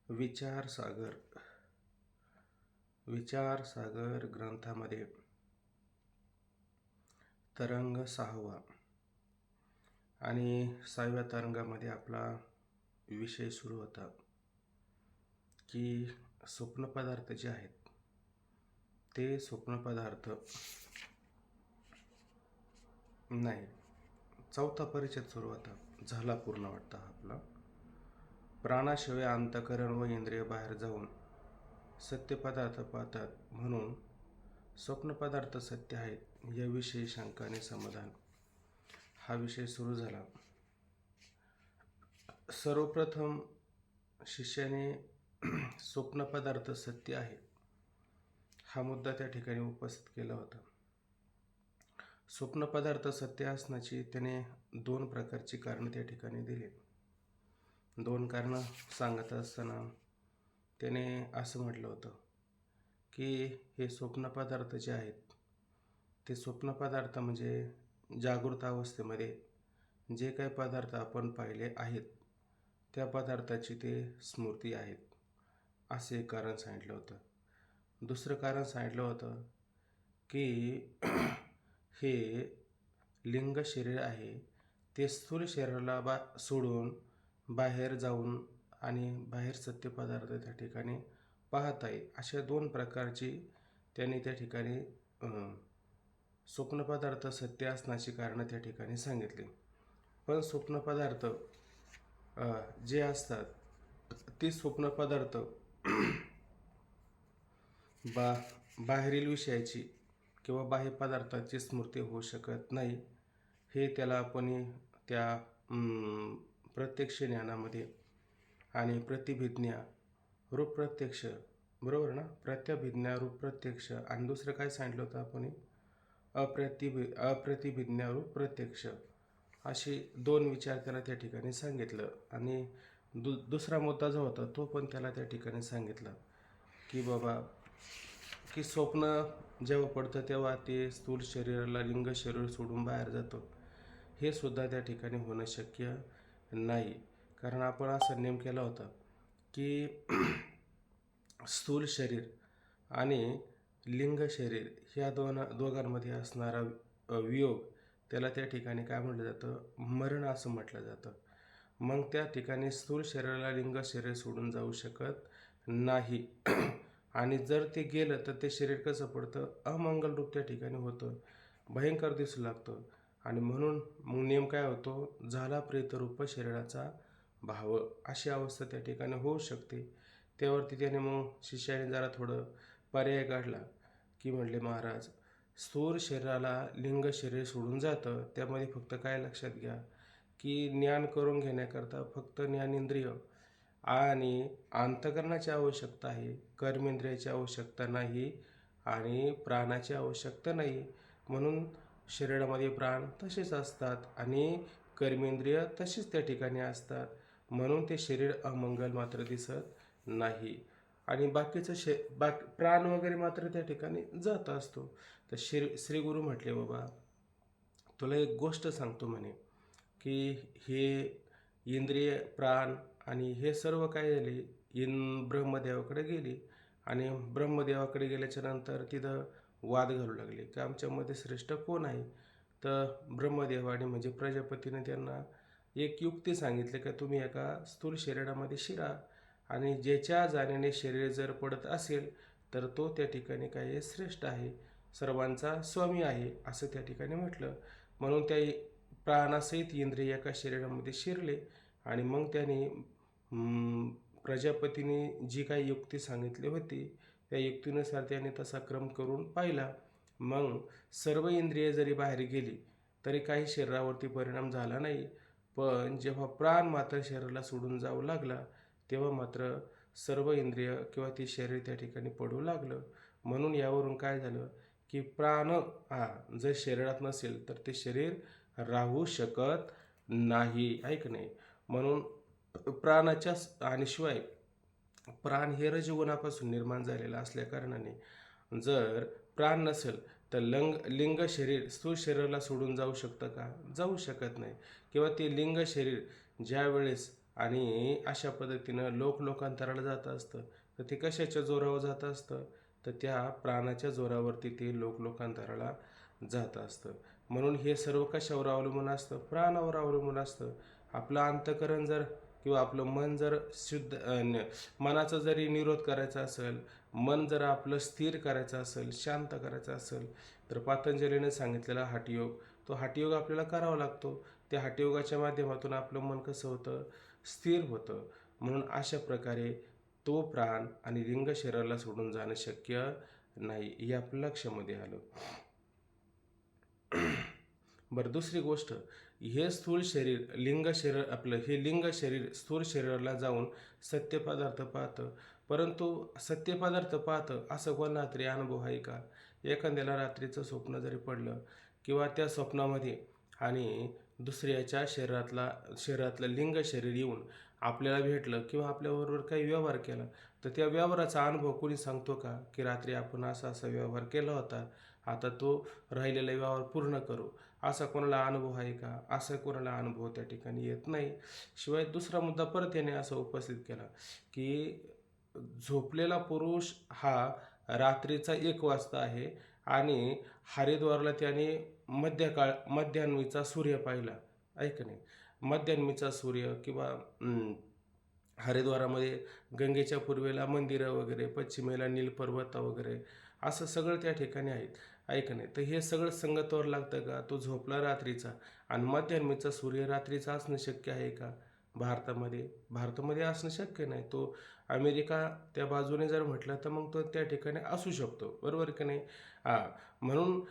विचारसागर विचारसागर ग्रंथामध्ये तरंग 6वा आणि 6व्या तरंगामध्ये आपला विषय सुरू होता की स्वप्न पदार्थ जे आहेत ते स्वप्न पदार्थ नाही, चौथा परिच्छेद सुरू होता, झाला पूर्ण वाटतं आपला. प्राणाशिवाय अंतःकरण व इंद्रिय बाहेर जाऊन सत्य पदार्थ पाहतात, म्हणून स्वप्न पदार्थ सत्य आहेत याविषयी शंका आणि समाधान हा विषय सुरू झाला. सर्वप्रथम शिष्याने स्वप्न पदार्थ सत्य आहे हा मुद्दा त्या ठिकाणी उपस्थित केला होता. स्वप्न पदार्थ सत्य असण्याची त्याने 2 प्रकारची कारणं त्या ठिकाणी दिली. 2 कारणं सांगत असताना त्याने असं म्हटलं होतं की हे स्वप्न पदार्थ जे आहेत ते स्वप्न पदार्थ म्हणजे जागृत अवस्थेमध्ये जे काही पदार्थ आपण पाहिले आहेत त्या पदार्थाची ते स्मृती आहेत, असे एक कारण सांगितलं होतं. दुसरं कारण सांगितलं होतं की हे लिंग शरीर आहे ते स्थूल शरीराला सोडून बाहेर जाऊन आणि बाहेर सत्य पदार्थ त्या ठिकाणी पाहत आहे. अशा 2 प्रकारची त्यांनी त्या ठिकाणी स्वप्न पदार्थ सत्य असण्याची कारणं त्या ठिकाणी सांगितली. पण स्वप्न पदार्थ जे असतात ते स्वप्न पदार्थ बाहेरील विषयाची किंवा बाह्य पदार्थाची स्मृती होऊ शकत नाही. हे त्याला आपण त्या प्रत्यक्ष ज्ञानामध्ये आणि प्रतिभिज्ञा रूप प्रत्यक्ष, बरोबर ना, प्रतिभिज्ञा रूप प्रत्यक्ष आणि दुसरं काय सांगितलं होतं आपण, अप्रतिभिज्ञा रूप प्रत्यक्ष, अशी 2 विचार त्याला त्या ठिकाणी सांगितलं. आणि दुसरा मुद्दा जो होता तो पण त्याला त्या ठिकाणी सांगितला की बाबा की स्वप्न जेव्हा पडतं तेव्हा ते स्थूल शरीराला लिंग शरीर सोडून बाहेर जातं, हे सुद्धा त्या ठिकाणी होणं शक्य नाही. कारण आपण असा नियम केला होता की स्थूल शरीर आणि लिंग शरीर ह्या दोघांमध्ये असणारा वियोग त्याला त्या ठिकाणी काय म्हटलं जातं, मरण असं म्हटलं जातं. मग त्या ठिकाणी स्थूल शरीराला लिंग शरीर सोडून जाऊ शकत नाही. आणि जर ते गेलं तर ते शरीर कसं पडतं, अमंगल रूप त्या ठिकाणी होतं, भयंकर दिसू लागतं. आणि म्हणून मग नियम काय होतो, झाला प्रेतरूप शरीराचा भाव, अशी अवस्था त्या ठिकाणी होऊ शकते. त्यावरती त्याने मग शिष्याने जरा थोडं पर्याय काढला की म्हटले, महाराज स्थूल शरीराला लिंग शरीर सोडून जातं, त्यामध्ये फक्त काय लक्षात घ्या की ज्ञान करून घेण्याकरता फक्त ज्ञानेंद्रिय आणि अंतःकरणाची आवश्यकता आहे, कर्मेंद्रियाची आवश्यकता नाही आणि प्राणाची आवश्यकता नाही. म्हणून शरीरामध्ये प्राण तसेच असतात आणि कर्मेंद्रिय तशीच त्या ठिकाणी असतात, म्हणून ते शरीर अमंगल मात्र दिसत नाही. आणि बाकीचं प्राण वगैरे मात्र त्या ठिकाणी जात असतो. तर श्री गुरु म्हटले, बाबा तुला एक गोष्ट सांगतो म्हणे की हे इंद्रिय प्राण आणि हे सर्व काय झाले, ब्रह्मदेवाकडे गेली आणि ब्रह्मदेवाकडे गेल्याच्या नंतर तिथं वाद घालू लागले की आमच्यामध्ये श्रेष्ठ कोण आहे. तर ब्रह्मदेवाने म्हणजे प्रजापतीने त्यांना एक युक्ती सांगितली की तुम्ही एका स्थूल शरीरामध्ये शिरा आणि ज्याच्या जाण्याने शरीर जर पडत असेल तर तो त्या ठिकाणी काय श्रेष्ठ आहे, सर्वांचा स्वामी आहे, असं त्या ठिकाणी म्हटलं. म्हणून त्या प्राणासहित इंद्रिय एका शरीरामध्ये शिरले आणि मग त्याने प्रजापतीने जी काही युक्ती सांगितली होती त्या युक्तीनुसार त्याने तसा क्रम करून पाहिला. मग सर्व इंद्रिय जरी बाहेर गेली तरी काही शरीरावरती परिणाम झाला नाही. पण जेव्हा प्राण मात्र शरीराला सोडून जाऊ लागला तेव्हा मात्र सर्व इंद्रिय किंवा ते शरीर त्या ठिकाणी पडू लागलं. म्हणून यावरून काय झालं की प्राण जर शरीरात नसेल तर ते शरीर राहू शकत नाही, ऐक नाही. म्हणून प्राणाच्या आणि शिवाय प्राण हे रजोगुणापासून निर्माण झालेलं असल्या कारणाने जर प्राण नसेल तर लिंग शरीर स्थूल शरीराला सोडून जाऊ शकतं का, जाऊ शकत नाही. किंवा ते लिंग शरीर ज्या वेळेस आणि अशा पद्धतीनं लोकांतराला जात असतं. तर ते कशाच्या जोरावर जात असतं, तर त्या प्राणाच्या जोरावरती ते लोकांतराला जात असतं. म्हणून हे सर्व कशावर अवलंबून असतं, प्राणावर अवलंबून असतं. आपलं अंतःकरण जर किंवा आपलं मन जर मनाचा जरी निरोध करायचा असेल, मन जर आपलं स्थिर करायचं असेल, शांत करायचं असेल, तर पतंजलीने सांगितलेला हठयोग, तो हठयोग आपल्याला करावा लागतो. त्या हठयोगाच्या माध्यमातून आपलं मन कसं होतं, स्थिर होतं. म्हणून अशा प्रकारे तो प्राण आणि लिंग शरीराला सोडून जाणं शक्य नाही, हे आपल्या लक्षामध्ये आलं. बरं, दुसरी गोष्ट, हे स्थूल शरीर लिंग शरीर आपलं हे लिंग शरीर स्थूल शरीराला जाऊन सत्य पदार्थ पाहतं. परंतु सत्य पदार्थ पाहतं असं कोणाला तरी अनुभव आहे का? एखाद्याला रात्रीचं स्वप्न जरी पडलं किंवा त्या स्वप्नामध्ये आणि दुसऱ्याच्या शरीरातलं लिंग शरीर येऊन आपल्याला भेटलं किंवा आपल्याबरोबर काही व्यवहार केला, तर त्या व्यवहाराचा अनुभव कोणी सांगतो का, की रात्री आपण असा व्यवहार केला होता, आता तो राहिलेला व्यवहार पूर्ण करू, असा कोणाला अनुभव आहे का? असा कोणाला अनुभव त्या ठिकाणी येत नाही. शिवाय दुसरा मुद्दा परत याने असा उपस्थित केला, की झोपलेला पुरुष हा रात्रीचा 1 वाजता आहे आणि हरिद्वारला त्याने मध्यान्मीचा सूर्य पाहिला, ऐक नाही, मध्यान्मीचा सूर्य किंवा हरिद्वारामध्ये गंगेच्या पूर्वेला मंदिरं वगैरे, पश्चिमेला नीलपर्वत वगैरे, असं सगळं त्या ठिकाणी आहेत, ऐक नाही. तर हे सगळं संगतवर लागतं का? तो झोपला रात्रीचा आणि मध्यान्मीचा सूर्य रात्रीचा असणं शक्य आहे का भारतामध्ये असणं शक्य नाही. तो अमेरिका त्या बाजूने जर म्हटलं तर मग तो त्या ठिकाणी असू शकतो, बरोबर की नाही? म्हणून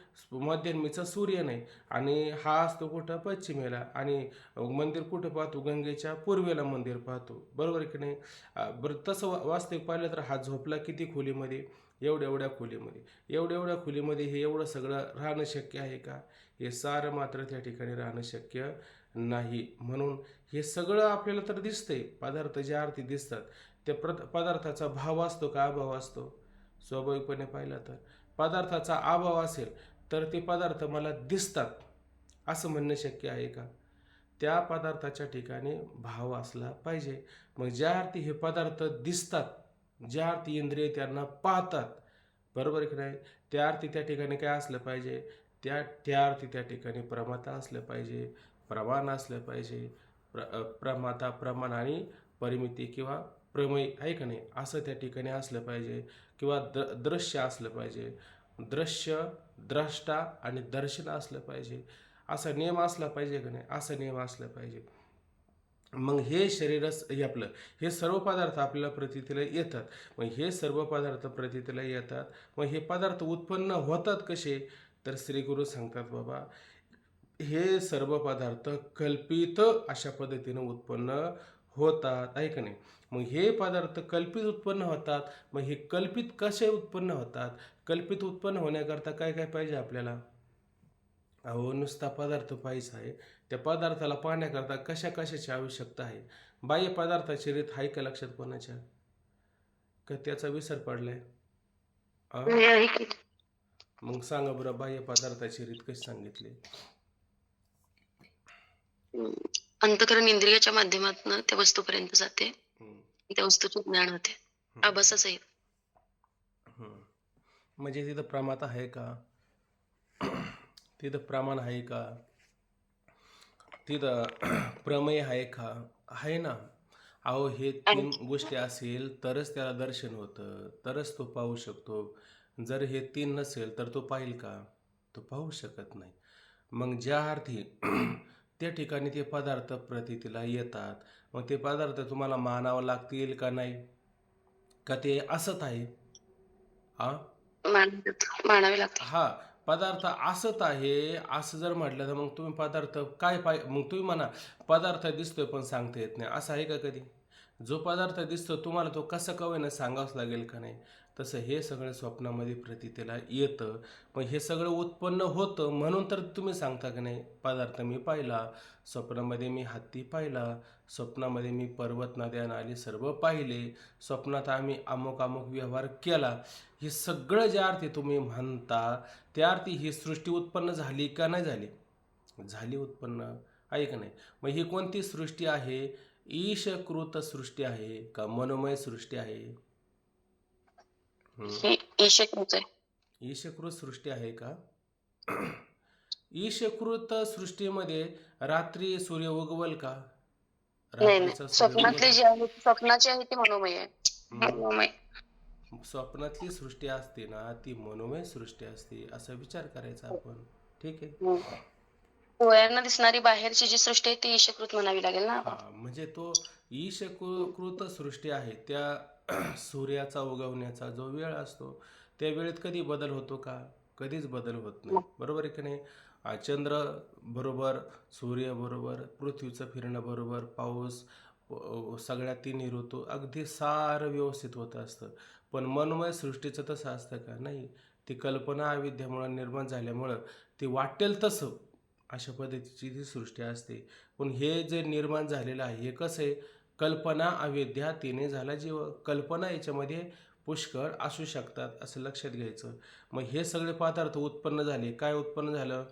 मध्यान्मीचा सूर्य नाही आणि हा असतो कुठं, पश्चिमेला, आणि मंदिर कुठं पाहतो, गंगेच्या पूर्वेला मंदिर पाहतो, बरोबर की नाही? बरं, तसं वास्तविक पाहिलं तर हा झोपला किती खोलीमध्ये, एवढ्या खोलीमध्ये हे एवढं सगळं राहणं शक्य आहे का? हे सारं मात्र त्या ठिकाणी राहणं शक्य नाही. म्हणून हे सगळं आपल्याला तर दिसतंय, पदार्थ ज्या अर्थी दिसतात त्या पदार्थाचा भाव असतो का अभाव असतो? स्वाभाविकपणे पाहिला तर पदार्थाचा अभाव असेल तर ते पदार्थ मला दिसतात असं म्हणणं शक्य आहे का? त्या पदार्थाच्या ठिकाणी भाव असला पाहिजे. मग ज्या अर्थी हे पदार्थ दिसतात, ज्या अर्थी इंद्रिय त्यांना पाहतात, बरोबर की नाही, त्या अर्थी त्या ठिकाणी काय असलं पाहिजे, त्या अर्थी त्या ठिकाणी प्रमाता असलं पाहिजे, प्रमाण असलं पाहिजे. प्रमाता, प्रमाण आणि परिमिती किंवा प्रमेय आहे का नाही, असं त्या ठिकाणी असलं पाहिजे. किंवा दृश्य असलं पाहिजे, दृश्य, द्रष्टा आणि दर्शन असलं पाहिजे, असा नियम असला पाहिजे का नाही, असा नियम असला पाहिजे. मग हे शरीरच हे आपलं हे सर्व पदार्थ आपल्याला प्रतीतीला येतात. मग हे सर्व पदार्थ प्रतीतीला येतात, मग हे पदार्थ उत्पन्न होतात कसे, तर श्री गुरु सांगतात, बाबा हे सर्व पदार्थ कल्पित अशा पद्धतीनं उत्पन्न होतात, आहे का नाही? मग हे पदार्थ कल्पित उत्पन्न होतात. मग हे कल्पित कसे उत्पन्न होतात? कल्पित उत्पन्न होण्याकरता काय काय पाहिजे आपल्याला? अहो, नुसता पदार्थ पाहिजे आहे. त्या पदार्थाला पाहण्याकरता कशाची आवश्यकता आहे? बाह्य पदार्थाची रीत आहे का लक्षात कोणाच्या? का त्याचा विसर पडलाय? आहे की मग सांगा बरं, बाह्य पदार्थाची रीत कशी सांगितली? अंतकरण इंद्रियाच्या माध्यमातून त्या वस्तूपर्यंत जाते, हम्म, त्या वस्तूचे ज्ञान होते. आभासच आहे. हम्म. म्हणजे तिथं प्रमात आहे का? तिथं प्रमाण आहे का? तिथं प्रमेय आहे का? आहे ना. अहो, हे 3 गोष्टी असेल तरच त्याला दर्शन होतं, तरच तो पाहू शकतो. जर हे 3 नसेल तर तो पाहिल का? तो पाहू शकत नाही. मग ज्या अर्थी त्या ठिकाणी ते पदार्थ प्रतीतीला येतात, मग ते पदार्थ तुम्हाला मानावं लागतील का नाही? का ते असत आहे? मानावे लागते. हा, पदार्थ असत आहे असं जर म्हटलं तर मग तुम्ही पदार्थ काय मग तुम्ही म्हणा पदार्थ दिसतोय पण सांगता येत नाही, असं आहे का कधी? जो पदार्थ दिसतो तुम्हाला तो कसा का होईना सांगावंच लागेल का नाही? तसं हे सगळं स्वप्नामध्ये प्रतीतीला येतं. मग हे सगळं उत्पन्न होतं म्हणून तर तुम्ही सांगता की नाही, पदार्थ मी पाहिला, स्वप्नामध्ये मी हत्ती पाहिला, स्वप्नामध्ये मी पर्वत, नद्या, नाली सर्व पाहिले, स्वप्नात आम्ही अमुक अमुक व्यवहार केला. हे सगळं ज्या अर्थी तुम्ही म्हणता त्या अर्थी ही सृष्टी उत्पन्न झाली का नाही झाली? झाली उत्पन्न, आहे का नाही? मग ही कोणती सृष्टी आहे? ईशकृत सृष्टी आहे का मनोमय सृष्टी आहे? ही ईशकृत आहे. ईशकृत सृष्टी आहे का? ईशकृत सृष्टीमध्ये रात्री सूर्य उगवल का? नाही नाही, रात्रीचा सूर्य स्वप्नातली उगवतो. जी आहे स्वप्नाची आहे ती मनोमय आहे. मनोमय. स्वप्नातली सृष्टी असते ना ती मनोमय सृष्टी असते, असा विचार करायचा आपण. ठीक आहे. हम्म. डोळ्यांना दिसणारी बाहेरची जी सृष्टी आहे ती ईशकृत म्हणावी लागेल ना. हा म्हणजे तो ईशकृत सृष्टी आहे त्या सूर्याचा उगवण्याचा जो वेळ असतो त्या वेळेत कधी बदल होतो का? कधीच बदल होत नाही. बरोबर आहे की नाही? चंद्र बरोबर, सूर्य बरोबर, पृथ्वीचं फिरणं बरोबर, पाऊस, सगळ्या तिन्ही ऋतू अगदी सारं व्यवस्थित होत असतं. पण मनोमय सृष्टीचं तसं असतं का? नाही. ती कल्पना अविद्येमुळे निर्माण झाल्यामुळं ती वाटेल तसं अशा पद्धतीची ती सृष्टी असते. पण हे जे निर्माण झालेलं आहे हे कसं आहे? कल्पना अविद्या तिने झाला जीव. कल्पना याच्यामध्ये पुष्कळ असू शकतात असं लक्षात घ्यायचं. मग हे सगळे पदार्थ उत्पन्न झाले. काय उत्पन्न झालं?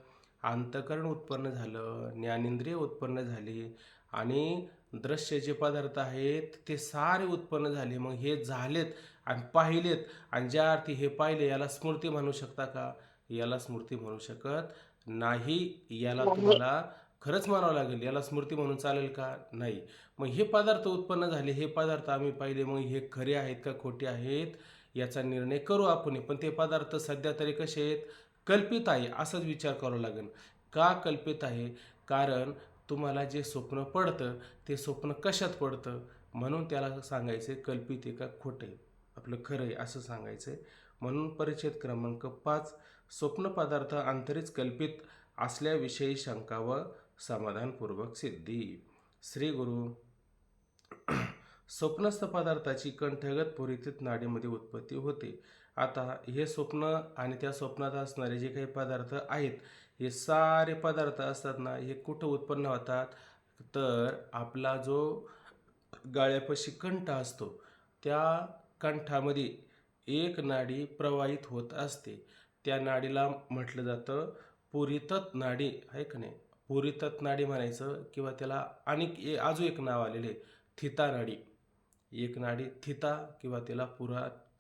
अंतःकरण उत्पन्न झालं, ज्ञानेंद्रिय उत्पन्न झाली आणि दृश्य जे पदार्थ आहेत ते सारे उत्पन्न झाले. मग हे झालेत आणि पाहिलेत आणि ज्या अर्थी हे पाहिले याला स्मृती म्हणू शकता का? याला स्मृती म्हणू शकत नाही. याला तुम्हाला खरंच म्हणावं लागेल. याला स्मृती म्हणून चालेल का? नाही. मग हे पदार्थ उत्पन्न झाले, हे पदार्थ आम्ही पाहिले, मग हे खरे आहेत का खोटे आहेत याचा निर्णय करू आपण. पण ते पदार्थ सध्या तरी कसे आहेत? कल्पित आहे असाच विचार करावा लागेल. का कल्पित आहे? कारण तुम्हाला जे स्वप्न पडतं ते स्वप्न कशात पडतं म्हणून त्याला सांगायचं कल्पित आहे का खोटं आहे, आपलं खरं आहे असं सांगायचं आहे. म्हणून परिच्छेद क्रमांक 5 स्वप्न पदार्थ आंतरिक कल्पित असल्याविषयी शंका व समाधानपूर्वक सिद्धी. श्री गुरु. स्वप्नस्थ पदार्थाची कंठगत पुरितीत नाडीमध्ये उत्पत्ती होते. आता हे स्वप्न आणि त्या स्वप्नात असणारे जे काही पदार्थ आहेत हे सारे पदार्थ असतात ना हे कुठं उत्पन्न होतात? तर आपला जो गाळ्यापाशी कंठ असतो त्या कंठामध्ये एक नाडी प्रवाहित होत असते. त्या नाडीला म्हटलं जातं पुरितत नाडी, आहे का नाही? पुरितत नाडी म्हणायचं किंवा त्याला आणि अजून एक नाव आलेले थिता नाडी. एक नाडी थिता किंवा त्याला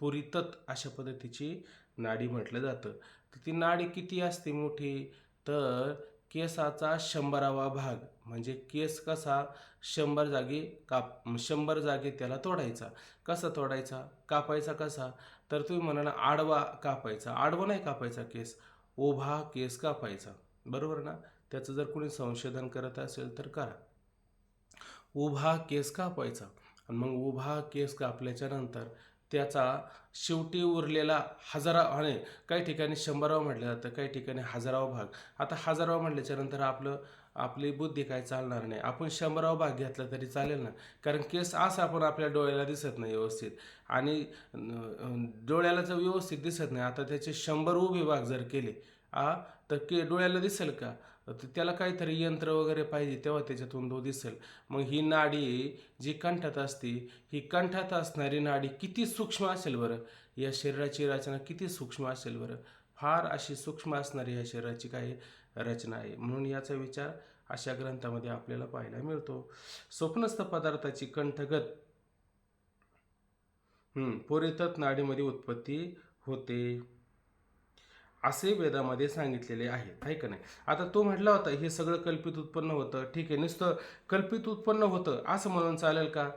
पुरितत अशा पद्धतीची नाडी म्हटलं जातं. तर ती नाडी किती असते मोठी? तर केसाचा 100वा भाग म्हणजे केस कसा 100 जागी त्याला तोडायचा. कसा तोडायचा? कापायचा कसा? तर तुम्ही म्हणाला आडवा कापायचा. आडवा नाही कापायचा केस, उभा केस कापायचा. बरोबर ना? त्याचं जर कोणी संशोधन करत असेल तर करा. उभा केस कापायचा आणि मग उभा केस कापल्याच्या नंतर त्याचा शेवटी उरलेला आणि काही ठिकाणी 100वा म्हटलं जातं, काही ठिकाणी 1000वा भाग. आता 1000वा म्हटल्याच्या नंतर आपली बुद्धी काय चालणार नाही. आपण 100वा भाग घेतला तरी चालेल ना, कारण केस असा पण आपल्या डोळ्याला दिसत नाही व्यवस्थित आणि डोळ्याला जर व्यवस्थित दिसत नाही. आता त्याचे 100 उभे भाग जर केले तर डोळ्याला दिसेल का? तर त्याला काहीतरी यंत्र वगैरे पाहिजे तेव्हा त्याच्यातून तो दिसेल. मग ही नाडी जी कंठात असते ही कंठात असणारी नाडी किती सूक्ष्म असेल बरं? या शरीराची रचना किती सूक्ष्म असेल बरं? फार अशी सूक्ष्म असणारी या शरीराची काही रचना आहे. म्हणून याचा विचार अशा ग्रंथामध्ये आपल्याला पाहायला मिळतो. स्वप्नस्थ पदार्थाची कंठगत पुरितत नाडीमध्ये उत्पत्ती होते असे वेदामध्ये सांगितलेले आहे का नाही? आता तो म्हटला होता हे सगळं कल्पित उत्पन्न होतं. ठीक आहे, नुसतं कल्पित उत्पन्न होतं असं म्हणून चालेल का?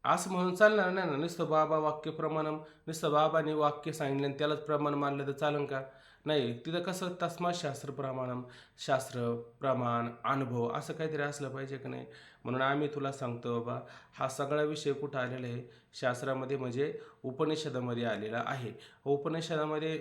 असं म्हणून चालणार नाही ना. नुसतं बाबा वाक्य प्रमाणम, नुसतं बाबाने वाक्य सांगितलं आणि त्यालाच प्रमाण मानलं तर चालेल का? नाही. तिथं कसं तस्मात शास्त्र प्रमाणम, शास्त्र प्रमाण अनुभव असं काहीतरी असलं पाहिजे का नाही? म्हणून आम्ही तुला सांगतो बाबा हा सगळा विषय कुठं आलेला आहे? शास्त्रामध्ये म्हणजे उपनिषदामध्ये आलेला आहे. उपनिषदामध्ये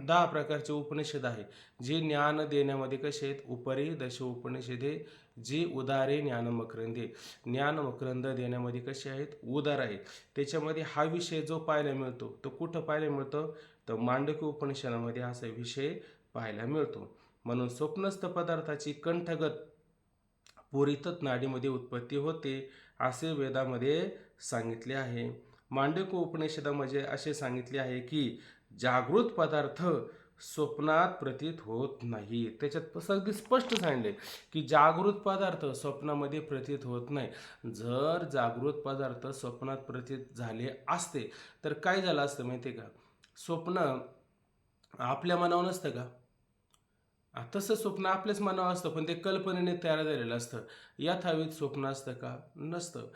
10 प्रकारचे उपनिषद आहे जे ज्ञान देण्यामध्ये कसे आहेत? उपरी दश उपनिषदे जी उदारे ज्ञान मकरंदे, ज्ञान मकरंद देण्यामध्ये कसे आहेत? उदार आहेत. त्याच्यामध्ये हा विषय जो पाहायला मिळतो तो कुठं पाहायला मिळतो? तर मांडकी उपनिषदामध्ये असा विषय पाहायला मिळतो. म्हणून स्वप्नस्थ पदार्थाची कंठगत पुरितत नाडीमध्ये उत्पत्ती होते असे वेदामध्ये सांगितले आहे. मांडकी उपनिषदामध्ये असे सांगितले आहे की जागृत पदार्थ स्वप्नात प्रतीत होत नाही. त्याच्यात अगदी स्पष्ट सांगितले की जागृत पदार्थ स्वप्नामध्ये प्रतीत होत नाही. जर जागृत पदार्थ स्वप्नात प्रतीत झाले असते तर काय झालं असतं माहिती आहे का? स्वप्न आपल्या मनावर नसतं का? तसं स्वप्न आपल्याच मनावर असतं, पण ते कल्पनेने तयार झालेलं असतं. यथावित स्वप्न असतं का? नसतं.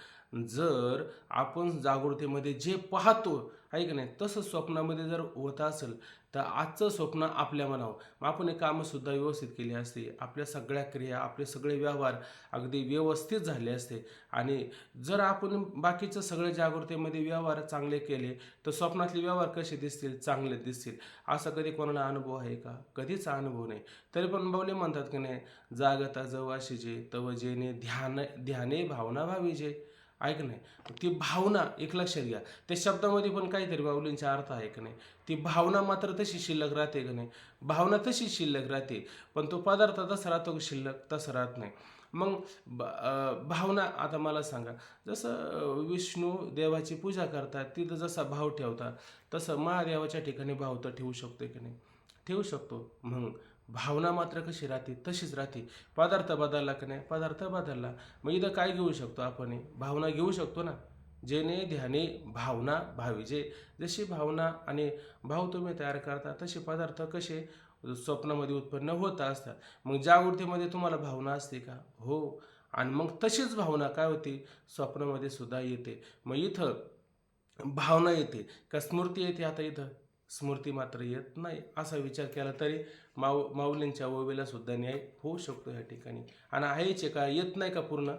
जर आपण जागृतीमध्ये जे पाहतो आहे की नाही, तसं स्वप्नामध्ये जर होत असेल तर आजचं स्वप्न आपल्या मनावर, मग आपण हे कामंसुद्धा व्यवस्थित केली असते. आपल्या सगळ्या क्रिया, आपले सगळे व्यवहार अगदी व्यवस्थित झाले असते. आणि जर आपण बाकीचं सगळे जागृतीमध्ये व्यवहार चांगले केले तर स्वप्नातले व्यवहार कसे दिसतील? चांगले दिसतील. असा कधी कोणाला अनुभव आहे का? कधीच अनुभव नाही. तरी पण बावले म्हणतात की नाही, जागता जवाशी जे तव जेणे ध्याने भावना भावीजे. ऐक नाही, ती भावना एक लक्षात घ्या. त्या शब्दामध्ये पण काहीतरी बावलींचा अर्थ आहे की नाही. ती भावना मात्र तशी शिल्लक राहते की नाही. भावना तशी शिल्लक राहते, पण तो पदार्थ तसा राहतो की शिल्लक तसा राहत नाही. मग भावना, आता मला सांगा, जसं विष्णू देवाची पूजा करतात तिथं जसा भाव ठेवतात, तसं महादेवाच्या ठिकाणी भाव तर ठेवू शकतो की नाही? ठेवू शकतो. मग भावना मात्र कशी राहते? तशीच राहते. पदार्थ बदलला की नाही? पदार्थ बदलला. मग इथं काय घेऊ शकतो आपण? भावना घेऊ शकतो ना. जेणे ध्याने भावना भावीजे. जशी भावना आणि भाव तुम्ही तयार करता तसे पदार्थ कसे स्वप्नामध्ये उत्पन्न होत असतात. मग जागृतीमध्ये तुम्हाला भावना असते का? हो. आणि मग तशीच भावना काय होते? स्वप्नामध्ये सुद्धा येते. मग इथं भावना येते का स्मृती येते? आता इथं स्मृती मात्र येत नाही. असा विचार केला तरी माऊलींच्या ओवीला सुद्धा न्याय होऊ शकतो या ठिकाणी. आणि आहेचे का? येत नाही का पूर्ण?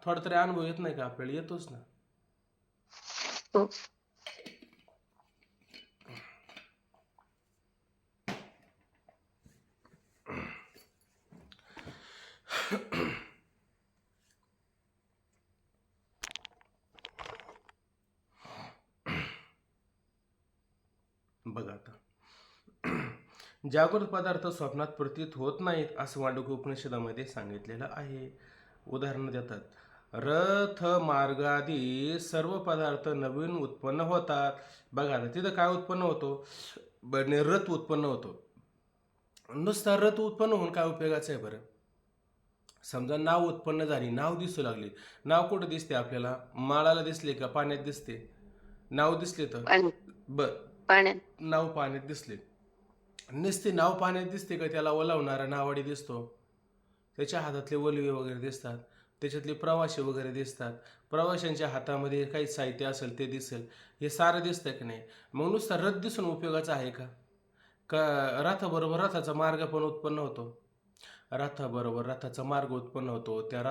थोडा तरी अनुभव येत नाही का आपल्याला? येतोच ना. हो. बघा आता, जागृत पदार्थ स्वप्नात प्रतीत होत नाहीत असं मांडूक्य उपनिषदामध्ये सांगितलेलं आहे. उदाहरण देतात, रथ मार्गादी सर्व पदार्थ नवीन उत्पन्न होतात. बघा आता तिथं काय उत्पन्न होतो? रथ उत्पन्न होतो. नुसता रथ उत्पन्न होऊन काय उपयोगाचं आहे बरं? समजा नाव उत्पन्न झाली, नाव दिसू लागली. नाव कुठं दिसते आपल्याला? माळाला दिसले का? पाण्यात दिसते? नाव दिसले तर बर, पाण्यात. नाव पाण्यात दिसले. नुसते नाव पाण्यात दिसते का? त्याला ओलावणारा नावाडी दिसतो, त्याच्या हातातले वलवे वगैरे दिसतात, त्याच्यातले प्रवासी वगैरे दिसतात, प्रवाशांच्या हातामध्ये काही साहित्य असेल ते दिसेल, हे सारं दिसतं की नाही? मग नुसता रथ दिसून उपयोगाचा आहे का? रथाबरोबर रथाचा मार्ग पण उत्पन्न होतो. रथाबरोबर रथाचा मार्ग उत्पन्न होतो. त्या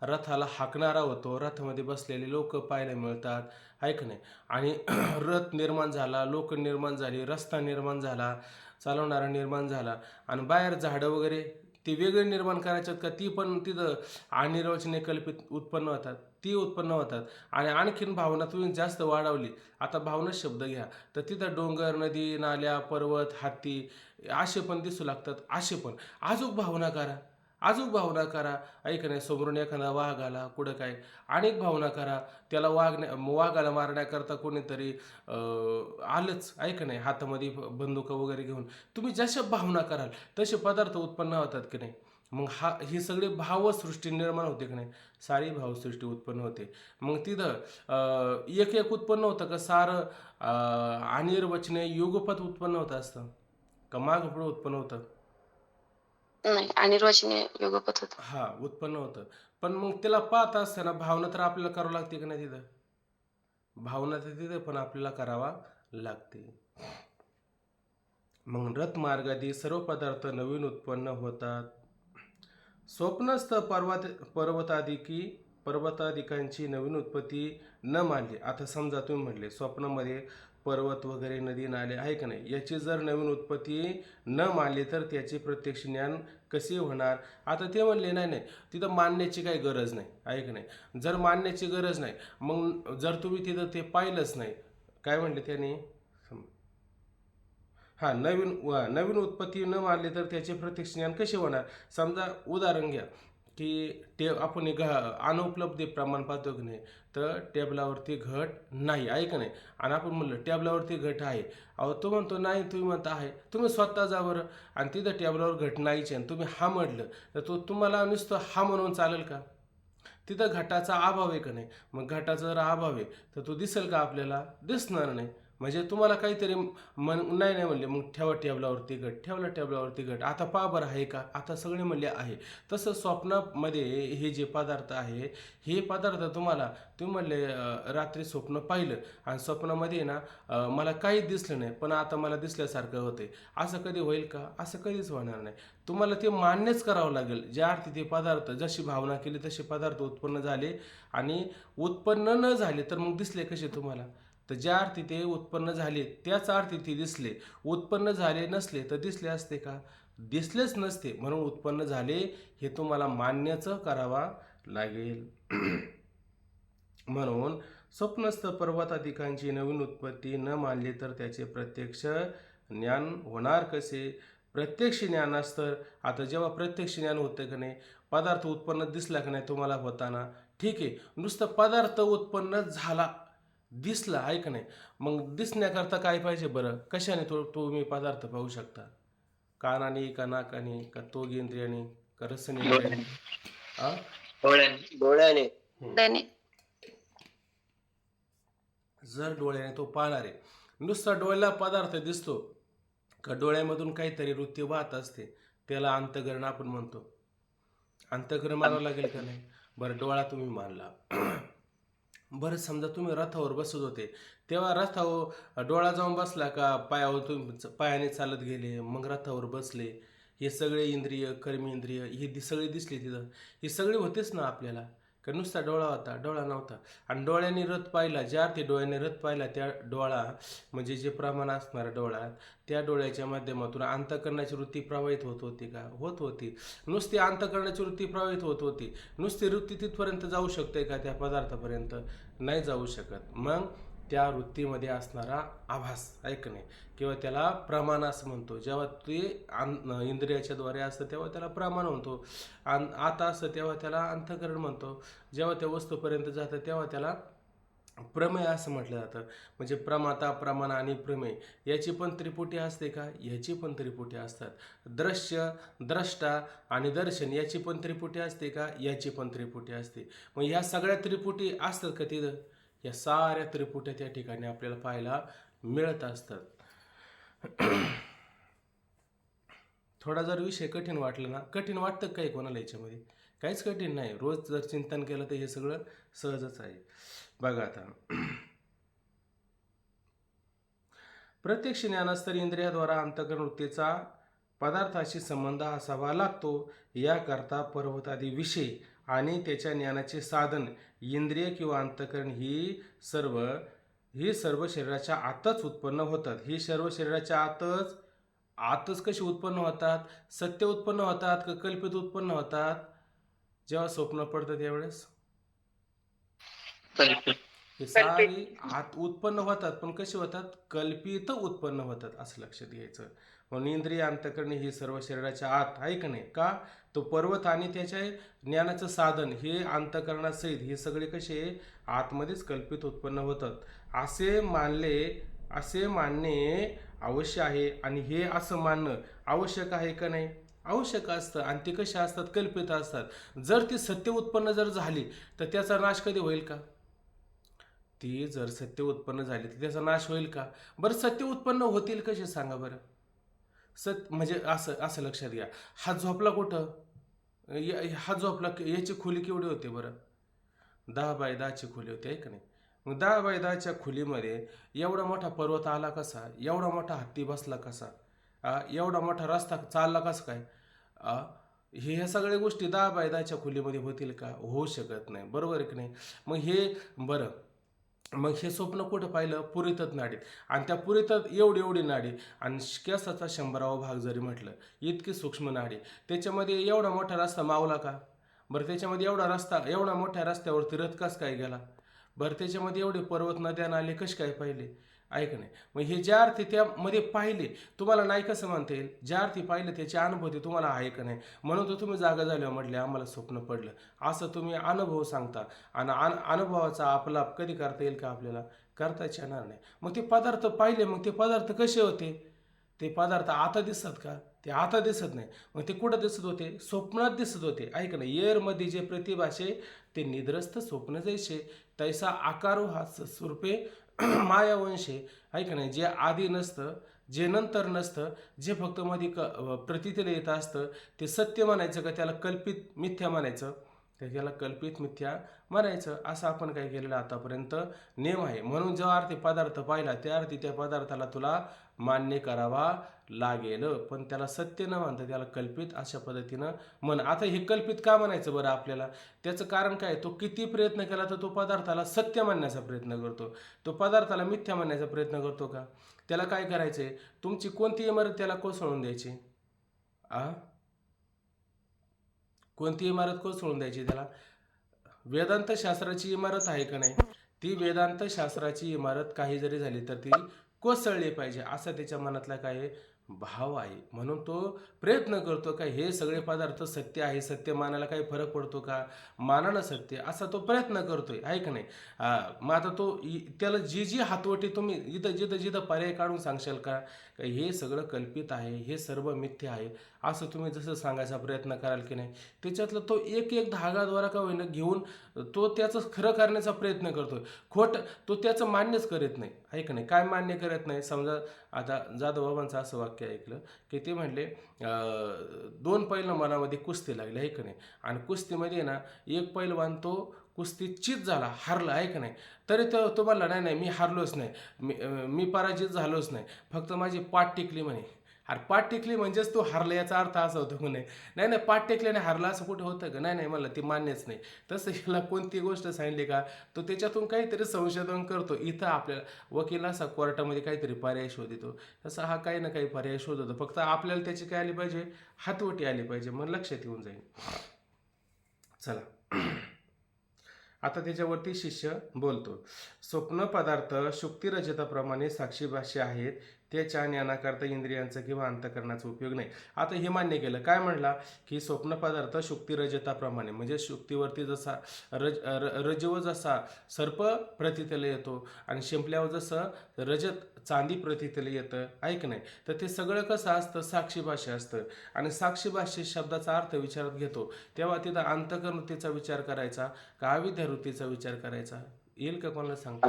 रथाला हाकणारा होतो. रथामध्ये बसलेले लोक पाहायला मिळतात, आहे का नाही? आणि रथ निर्माण झाला, लोक निर्माण झाली, रस्ता निर्माण झाला, चालवणारा निर्माण झाला. आणि बाहेर झाडं वगैरे ती वेगळे निर्माण करायच्यात का? ती पण तिथं अनिर्वचनीय कल्पित उत्पन्न होतात, ती उत्पन्न होतात. आणि आणखीन भावना तुम्ही जास्त वाढवली, आता भावना शब्द घ्या, तर तिथं डोंगर, नदी, नाल्या, पर्वत, हत्ती असे पण दिसू लागतात. असे पण अजूक भावना करा, अजूक भावना करा. ऐक नाही, समोरून एखादा वाघ आला, कुठं काय, अनेक भावना करा. त्याला वाघाला मारण्याकरता कोणीतरी आलंच, ऐक नाही, हातामध्ये बंदुका वगैरे घेऊन. तुम्ही जशा भावना कराल तसे पदार्थ उत्पन्न होतात की नाही? मग ही सगळी भावसृष्टी निर्माण होते की नाही? सारी भावसृष्टी उत्पन्न होते. मग तिथं एक एक उत्पन्न होतं का? सारं अनिर्वचनीय युगपत उत्पन्न होत असतं का? माग पुढं उत्पन्न होतं? नाही, अनिर्वचनीय युगपत होतं. हा, उत्पन्न होतं. पण मग त्याला पाहत असताना भावना तर आपल्याला करावं लागते की नाही? तिथं भावना तर तिथे पण आपल्याला करावा लागते. मग रथ मार्गादी सर्व पदार्थ नवीन उत्पन्न होतात. स्वप्नस्थ पर्वतादिकांची नवीन उत्पत्ती न मानली. आता समजा तुम्ही म्हटले स्वप्नामध्ये पर्वत वगैरे, नदी, नाले आहे का नाही, याची जर नवीन उत्पत्ती न मानली तर त्याचे प्रत्यक्ष ज्ञान कसे होणार? आता ते म्हणले नाही नाही, तिथं मानण्याची काही गरज नाही, आहे का नाही? जर मानण्याची गरज नाही, मग जर तुम्ही तिथं ते पाहिलंच नाही, काय म्हणले त्याने? नवीन उत्पत्ती न मानली तर त्याचे प्रत्यक्ष ज्ञान कसे होणार? समजा उदाहरण घ्या, की आपण अनुपलब्धी प्रमाण पाहतो की नाही, तर टेबलावरती घट नाही आहे का नाही. आणि आपण म्हणलं टेबलावरती घट आहे, अहो तो म्हणतो नाही, तुम्ही म्हणता आहे. तुम्ही स्वतः जा बरं आणि तिथं टेबलावर घट नाहीच आणि तुम्ही हा म्हटलं तर तो तुम्हाला नुसतं हा म्हणून चालेल का? तिथं घटाचा अभाव आहे का नाही. मग घटाचा जर अभाव आहे तर तो दिसेल का आपल्याला? दिसणार नाही. म्हणजे तुम्हाला काहीतरी नाही नाही म्हणले, मग ठेवा टेबलावरती घट, ठेवला टेबलावरती घट. आता पहा बरं आहे का? आता सगळे म्हणले आहे. तसं स्वप्नामध्ये हे जे पदार्थ आहे, हे पदार्थ तुम्ही म्हणले रात्री स्वप्न पाहिलं आणि स्वप्नामध्ये ना मला काहीच दिसलं नाही, पण आता मला दिसल्यासारखं होते. असं कधी होईल का? असं कधीच होणार नाही. तुम्हाला ते मान्यच करावं लागेल. ज्या अर्थी ते पदार्थ, जशी भावना केली तसे पदार्थ उत्पन्न झाले. आणि उत्पन्न न झाले तर मग दिसले कसे तुम्हाला? तर ज्या अर्थी ते उत्पन्न झाले त्याच अर्थी ते दिसले. उत्पन्न झाले नसले तर दिसले असते का? दिसलेच नसते. म्हणून उत्पन्न झाले हे तुम्हाला मान्यच करावा लागेल. म्हणून स्वप्नस्थ पर्वताधिकांची नवीन उत्पत्ती न मानली तर त्याचे प्रत्यक्ष ज्ञान होणार कसे? प्रत्यक्ष ज्ञान असतं. आता जेव्हा प्रत्यक्ष ज्ञान होतं का नाही, पदार्थ उत्पन्न दिसला का नाही तुम्हाला होताना, ठीक आहे, नुसतं पदार्थ उत्पन्न झाला, दिसला आहे का नाही. मग दिसण्याकरता काय पाहिजे बरं? कशाने तुम्ही पदार्थ पाहू शकता? कानाने का नाकाने का त्वगेंद्रियाने का रसनेंद्रियाने? आ डोळ्याने. त्याने जर डोळ्याने तो पाहणार आहे, नुसता डोळ्याला पदार्थ दिसतो का डोळ्यामधून काहीतरी वृत्ती वाहत असते, त्याला अंतःकरण आपण म्हणतो. अंतःकरण मानावं लागेल का नाही? बरं डोळा तुम्ही मानला. बरं समजा तुम्ही रथावर बसत होते, तेव्हा रथावर डोळा जाऊन बसला का पायावर तुम्ही पायाने चालत गेले, मग रथावर बसले, हे सगळे इंद्रिय कर्मेंद्रिय ही सगळी दिसली तिथं, ही सगळी होतेच ना आपल्याला. का नुसता डोळा होता? डोळा नव्हता. आणि डोळ्याने रथ पाहिला, ज्या अर्थी डोळ्याने रथ पाहिला त्या डोळा म्हणजे जे प्रमाण असणार डोळ्यात, त्या डोळ्याच्या माध्यमातून अंतःकरणाची वृत्ती प्रवाहित होत होती का? होत होती. नुसती अंतःकरणाची वृत्ती प्रवाहित होत होती. नुसती वृत्ती तिथपर्यंत जाऊ शकते का त्या पदार्थापर्यंत? नाही जाऊ शकत. मग त्या वृत्तीमध्ये असणारा आभास ऐकणे किंवा त्याला प्रमाण असं म्हणतो. जेव्हा ते इंद्रियाच्या द्वारे असतं तेव्हा त्याला प्रमाण म्हणतो. आता असतं तेव्हा त्याला अंतःकरण म्हणतो. जेव्हा त्या वस्तूपर्यंत जातं तेव्हा त्याला प्रमेय असं म्हटलं जातं. म्हणजे प्रमाता, प्रमाण आणि प्रमेय याची पण त्रिपुटी असते का? याची पण त्रिपुटी असतात. दृश्य, द्रष्टा आणि दर्शन याची पण त्रिपुटी असते का? याची पण त्रिपुटी असते. मग ह्या सगळ्या त्रिपुटी असतात का तिथं? या साऱ्या त्रिपुट्या त्या ठिकाणी आपल्याला पाहायला मिळत असतात. थोडा जर विषय कठीण वाटला ना, कठीण वाटतं काही कोणाला याच्यामध्ये? काहीच कठीण नाही. रोज जर चिंतन केलं तर हे सगळं सहजच आहे. बघा आता, प्रत्यक्ष ज्ञानास्तर इंद्रियाद्वारा अंतःकरण वृत्तीचा पदार्थाशी संबंध असावा लागतो. याकरता पर्वतादी विषय आणि त्याच्या ज्ञानाचे साधन इंद्रिय किंवा अंतःकरण ही सर्व शरीराच्या आतच उत्पन्न होतात. ही सर्व शरीराच्या आतच कशी उत्पन्न होतात? सत्य उत्पन्न होतात का कल्पित उत्पन्न होतात? जेव्हा स्वप्न पडतं त्यावेळेस हे सारी आत उत्पन्न होतात, पण कसे होतात? कल्पित उत्पन्न होतात, असं लक्षात घ्यायचं. म्हणून इंद्रिय अंतःकरण ही सर्व शरीराच्या आत आहे का नाही? का? तो पर्वत आणि त्याच्या ज्ञानाचं साधन हे अंतःकरणासहित हे सगळे कसे आतमध्येच कल्पित उत्पन्न होतात असे मानणे आवश्यक आहे. आणि हे असं मानणं आवश्यक आहे का नाही? आवश्यक असतं. आणि ते कसे असतात? कल्पित असतात. जर ती सत्य उत्पन्न जर झाली तर त्याचा नाश कधी होईल का? ती जर सत्य उत्पन्न झाली तर त्याचा नाश होईल का? बरं सत्य उत्पन्न होतील कसे सांगा बरं? म्हणजे असं लक्षात घ्या, हा झोपला कुठं? हा झोपला, याची खोली केवढी होते बरं? 10x10ची खोली होती आहे का नाही? मग 10x10च्या खोलीमध्ये एवढा मोठा पर्वत आला कसा? एवढा मोठा हत्ती बसला कसा? एवढा मोठा रस्ता चालला कसा काय? ह्या सगळ्या गोष्टी 10x10च्या खोलीमध्ये होतील का? होऊ शकत नाही. बरोबर आहे की नाही? मग हे स्वप्न कुठं पाहिलं? पुरितत नाडीत. आणि त्या पुरितत एवढी नाडी आणि केसाचा 100वा भाग जरी म्हटलं, इतकी सूक्ष्म नाडी, त्याच्यामध्ये एवढा मोठा रस्ता मावला का? बरं त्याच्यामध्ये एवढा मोठ्या रस्त्यावरती रथ कस काय गेला? बरं त्याच्यामध्ये एवढे पर्वत नद्या नाले कसे काय पाहिले? ऐक नाही. मग हे ज्या अर्थी त्यामध्ये पाहिले तुम्हाला नाही कसं म्हणता येईल, ज्या अर्थी पाहिलं त्याची अनुभूती तुम्हाला आहे का नाही, म्हणून तर तुम्ही जागा झाल्यावर म्हटले आम्हाला स्वप्न पडलं, असं तुम्ही अनुभव सांगता. आणि अनुभवाचा आपलाप कधी करता येईल का आपल्याला? करताच येणार नाही. मग ते पदार्थ पाहिले, मग ते पदार्थ कसे होते? ते पदार्थ आता दिसतात का? ते आता दिसत नाही. मग ते कुठं दिसत होते? स्वप्नात दिसत होते. ऐक ना, येरमध्ये जे प्रतिभाषे ते निद्रस्त स्वप्न जैसे तैसा आकारो हा स्वरूपे मायावंशे. ऐक नाही, जे आधी नसतं, जे नंतर नसतं, जे फक्त मध्ये प्रतीतीला येत असतं, ते सत्य म्हणायचं का त्याला कल्पित मिथ्या म्हणायचं? तर त्याला कल्पित मिथ्या म्हणायचं. असं आपण काय केलेलं आतापर्यंत नियम आहे. म्हणून जेव्हा अर्थी पदार्थ पाहिला त्या अर्थी त्या पदार्थाला तुला मान्य करावा लागेल, पण त्याला सत्य न म्हणता त्याला कल्पित अशा पद्धतीनं म्हण. आता हे कल्पित का म्हणायचं बरं आपल्याला? त्याचं कारण काय? तो किती प्रयत्न केला तर तो पदार्थाला सत्य मानण्याचा प्रयत्न करतो, तो पदार्थाला मिथ्या मानण्याचा प्रयत्न करतो का? त्याला काय करायचंय? तुमची कोणती इमारत त्याला कोसळून द्यायची? आ कोणती इमारत कोसळून द्यायची त्याला? वेदांत शास्त्राची इमारत आहे का नाही, ती वेदांत शास्त्राची इमारत काही जरी झाली तर ती कोसळली पाहिजे, असा त्याच्या मनातला काय आहे? भाव आहे. म्हणून तो प्रयत्न करतो का हे सगळे पदार्थ सत्य आहे, सत्य मानायला काही फरक पडतो का? मानानं सत्य असा तो प्रयत्न करतोय, आहे का नाही? मग आता तो त्याला जी जी हातवटी तुम्ही जिथं जिथं जिथं पर्याय काढून सांगशाल का हे सगळं कल्पित आहे, हे सर्व मिथ्य आहे, असं तुम्ही जसं सांगायचा प्रयत्न कराल की नाही, त्याच्यातलं तो एक एक धागाद्वारा का होईना घेऊन तो त्याचं खरं करण्याचा प्रयत्न करतोय. खोट तो त्याचं मान्यच करत नाही, ऐक नाही. काय मान्य करत नाही? समजा आता जाधव बाबांचं असं वाक्य ऐकलं की ते म्हणले दोन पैलवान मनामध्ये कुस्ती लागली, आहे का नाही, आणि कुस्तीमध्ये ना एक पैलवान तो कुस्तीत चित झाला, हारला, आहे का नाही, तरी तो म्हणला नाही नाही मी हारलोच नाही, मी पराजित झालोच नाही, फक्त माझी पाठ टिकली म्हणे. अरे पाठ टिकली म्हणजेच तो हारला याचा अर्थ असा होतो म्हणे. नाही नाही, पाठ टिकल्याने हारला असं कुठं होतं का? नाही नाही, मला ते मान्यच नाही. तसं याला कोणती गोष्ट सांगली का तो त्याच्यातून काहीतरी संशोधन करतो. इथं आपल्याला वकील असा कोर्टामध्ये काहीतरी पर्याय शोधतो, तसं हा काही ना काही पर्याय शोधतो. फक्त आपल्याला त्याची काय आली पाहिजे? हातवटी आली पाहिजे, मग लक्षात येऊन जाईल. चला, आता त्याच्यावरती शिष्य बोलतो. स्वप्न पदार्थ शुक्तिरजताप्रमाणे साक्षीभाष्य आहेत, त्याच्या ज्ञानाकरता इंद्रियांचा किंवा अंतकरणाचा उपयोग नाही. आता हे मान्य केलं. काय म्हणला की स्वप्न पदार्थ शुक्तिरजताप्रमाणे, म्हणजे शुक्तीवरती जसा रजव जसा सर्प प्रतीतीला येतो आणि शिंपल्यावर जसं रजत चांदी प्रतीतीला येतं, ऐक नाही, तर ते सगळं कसं असतं? साक्षीभाष्य असतं. आणि साक्षीभाष्य शब्दाचा अर्थ विचारात घेतो तेव्हा तिथं अंतकरण वृत्तीचा विचार करायचा का अविद्या वृत्तीचा विचार करायचा? येईल का कोणाला सांगता?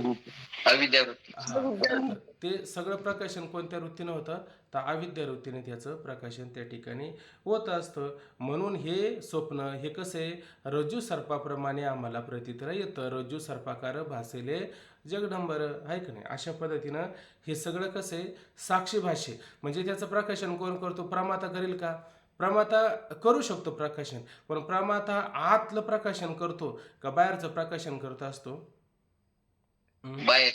अविद्या वृत्ती. हा, तर ते सगळं प्रकाशन कोणत्या वृत्तीनं होतं? तर अविद्या वृत्तीने त्याचं प्रकाशन त्या ठिकाणी होत असतं. म्हणून हे स्वप्न हे कसे रज्जू सर्पाप्रमाणे आम्हाला प्रतीतीला येतं. रज्जू सर्पाकार भासेले जगडंबर, आहे का नाही? अशा पद्धतीनं हे सगळं कसे साक्षीभाष्य, म्हणजे त्याचं प्रकाशन कोण करतो? प्रमाता करेल का? प्रमाता करू शकतो प्रकाशन, पण प्रमाता आतलं प्रकाशन करतो का बाहेरचं प्रकाशन करत असतो? बाहेर.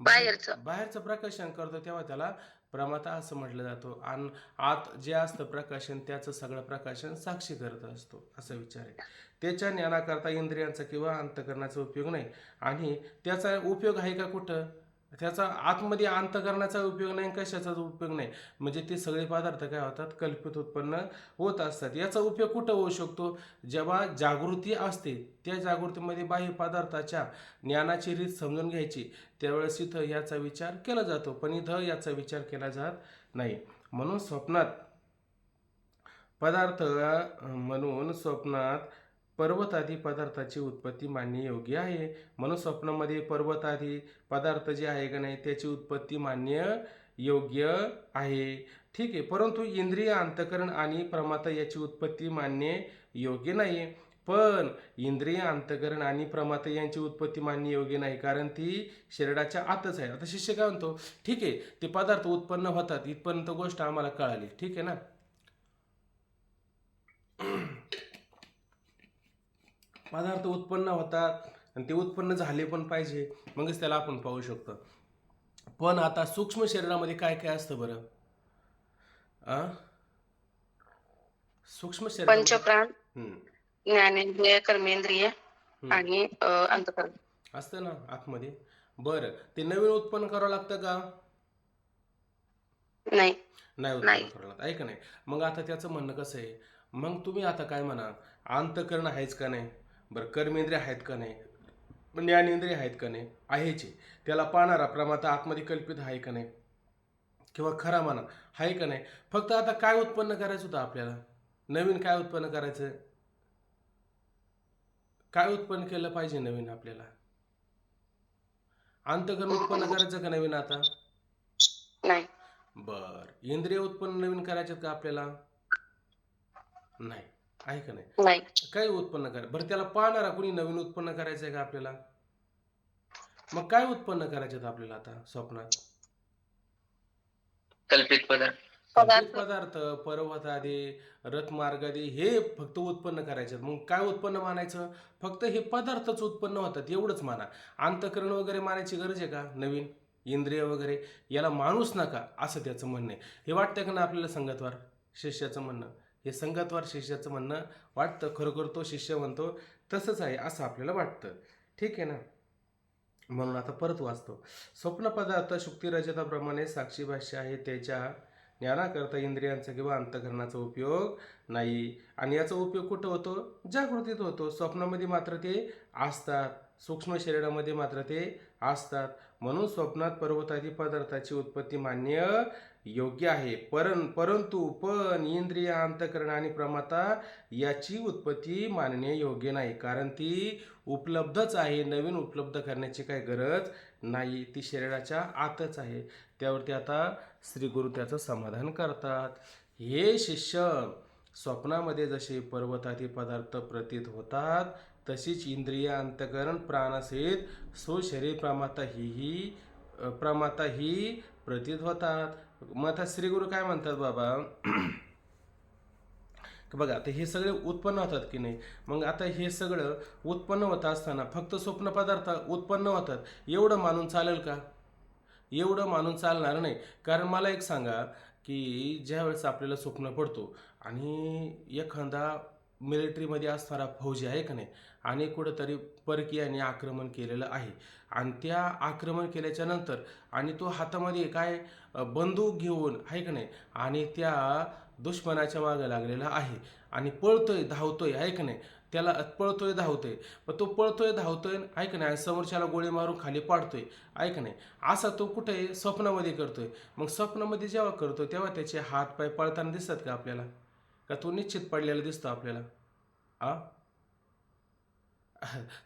बाहेरचं प्रकाशन करतो तेव्हा त्याला प्रमाता असं म्हटलं जातं. आणि आत जे असतं प्रकाशन त्याचं सगळं प्रकाशन साक्षी करत असतो, असा विचार आहे. त्याच्या ज्ञानाकरता इंद्रियांचा किंवा अंतकरणाचा उपयोग नाही. आणि त्याचा उपयोग आहे का कुठं? त्याचा आतमध्ये अंतकरणाचा उपयोग नाही, कशाचाच उपयोग नाही. म्हणजे ते सगळे पदार्थ काय होतात? कल्पित उत्पन्न होत असतात. याचा उपयोग कुठं होऊ शकतो? जेव्हा जागृती असते, त्या जागृतीमध्ये बाह्य पदार्थाच्या ज्ञानाची रीत समजून घ्यायची, त्यावेळेस इथं याचा विचार केला जातो, पण इथं याचा विचार केला जात नाही. म्हणून स्वप्नात पर्वतादी पदार्थाची उत्पत्ती मानणे योग्य आहे. म्हणून स्वप्नामध्ये पर्वतादी पदार्थ जे आहे का नाही त्याची उत्पत्ती मान्य योग्य आहे, ठीक आहे. परंतु इंद्रिय, अंतकरण आणि प्रमाता याची उत्पत्ती मान्य योग्य नाही. पण इंद्रिय, अंतकरण आणि प्रमाता यांची उत्पत्ती मान्य योग्य नाही, कारण ती शरीराच्या आतच आहे. आता शिष्य काय म्हणतो? ठीक आहे, ते पदार्थ उत्पन्न होतात इथपर्यंत गोष्ट आम्हाला कळाली, ठीक आहे ना. पदार्थ उत्पन्न होतात आणि ते उत्पन्न झाले पण पाहिजे, मगच त्याला आपण पाहू शकतो. पण आता सूक्ष्म शरीरामध्ये काय काय असतं बरं? सूक्ष्म शरीरामध्ये पंचप्राण, ज्ञानेंद्रिय, कर्मेंद्रिय हम्म, आणि अंतकरण असतं ना आतमध्ये. बरं, ते नवीन उत्पन्न करावं लागतं का? नाही. नाही उत्पन्न करावं लागतं, आहे का नाही? मग आता त्याचं म्हणणं कसं आहे, मग तुम्ही आता काय म्हणा, अंतःकरण आहेच का नाही? बरं, कर्मेंद्रिय आहेत का नाही? ज्ञानेंद्रिय आहेत का नाही? आहेच आहे. त्याला पाहणारा प्रमाता आतमध्ये कल्पित आहे का नाही? किंवा खरा म्हणा, आहे का नाही? फक्त आता काय उत्पन्न करायचं होतं आपल्याला? नवीन काय उत्पन्न करायचं? काय उत्पन्न केलं पाहिजे नवीन आपल्याला? अंतःकरण उत्पन्न करायचं का नवीन आता? नाही. बर, इंद्रिय उत्पन्न नवीन करायचे का आपल्याला? नाही, आहे का नाही? नाही. काय उत्पन्न करा बरं, त्याला पाहणारा कोणी नवीन उत्पन्न करायचं आहे का आपल्याला? मग काय उत्पन्न करायचे आपल्याला आता स्वप्नात? कल्पित पदार्थ. कल्पित पदार्थ, पर्वत आदी, रथमार्ग आदी हे फक्त उत्पन्न करायचे. मग काय उत्पन्न मानायचं? फक्त हे पदार्थच उत्पन्न होतात एवढंच माना. अंतःकरण वगैरे मानायची गरज आहे का नवीन? इंद्रिय वगैरे याला माणूस नका, असं त्याचं म्हणणं आहे. हे वाटतं का ना आपल्याला संगतवार शिष्याचं म्हणणं? हे संगतवार शिष्याचं म्हणणं वाटतं, खरोखर तो शिष्य म्हणतो तसंच आहे असं आपल्याला वाटतं. ठीक आहे ना? म्हणून आता परत वाचतो. स्वप्न पदार्थ शुक्ती रजताप्रमाणे साक्षी भाष्य आहे, त्याच्या ज्ञानाकरता इंद्रियांचा किंवा अंतःकरणाचा उपयोग नाही. आणि याचा उपयोग कुठं होतो? जागृतीत होतो. स्वप्नामध्ये मात्र ते असतात, सूक्ष्म शरीरामध्ये मात्र ते असतात. म्हणून स्वप्नात पर्वतादी पदार्थाची उत्पत्ती मान्य योग्य आहे. परंतु इंद्रिय, अंतःकरण आणि प्रमाता याची उत्पत्ती मानणे योग्य नाही, कारण ती उपलब्धच आहे. नवीन उपलब्ध करण्याची काही गरज नाही, ती शरीराच्या आतच आहे. त्यावरती आता श्री गुरु त्याचं समाधान करतात. हे शिष्य, स्वप्नामध्ये जसे पर्वतादी पदार्थ प्रतीत होतात, तशीच इंद्रिय, अंतःकरण, प्राणसहित स्वशरीर प्रमाता ही प्रतीत होतात. मग आता श्री गुरु काय म्हणतात बाबा, बघा आता हे सगळे उत्पन्न होतात की नाही? मग आता हे सगळं उत्पन्न होत असताना फक्त स्वप्न पदार्थ उत्पन्न होतात एवढं मानून चालेल का? एवढं मानून चालणार नाही. कारण मला एक सांगा, की ज्यावेळेस आपल्याला स्वप्न पडतो आणि एखादा मिलिटरीमध्ये असणारा फौजी आहे का नाही, आणि कुठंतरी परकीयाने आक्रमण केलेलं आहे, आणि त्या आक्रमण केल्याच्या नंतर आणि तो हातामध्ये काय बंदूक घेऊन आहे का नाही, आणि त्या दुश्मनाच्या मागे लागलेला आहे आणि पळतोय धावतोय आहे का नाही, त्याला पळतोय धावतोय, मग तो पळतोय धावतोय आहे का नाही, आणि समोरच्याला गोळी मारून खाली पाडतोय आहे का नाही, असा तो कुठे स्वप्नामध्ये करतोय. मग स्वप्नामध्ये जेव्हा करतो तेव्हा त्याचे हात पाय पळताना दिसतात का आपल्याला? का तो निश्चित पडलेला दिसतो आपल्याला? आ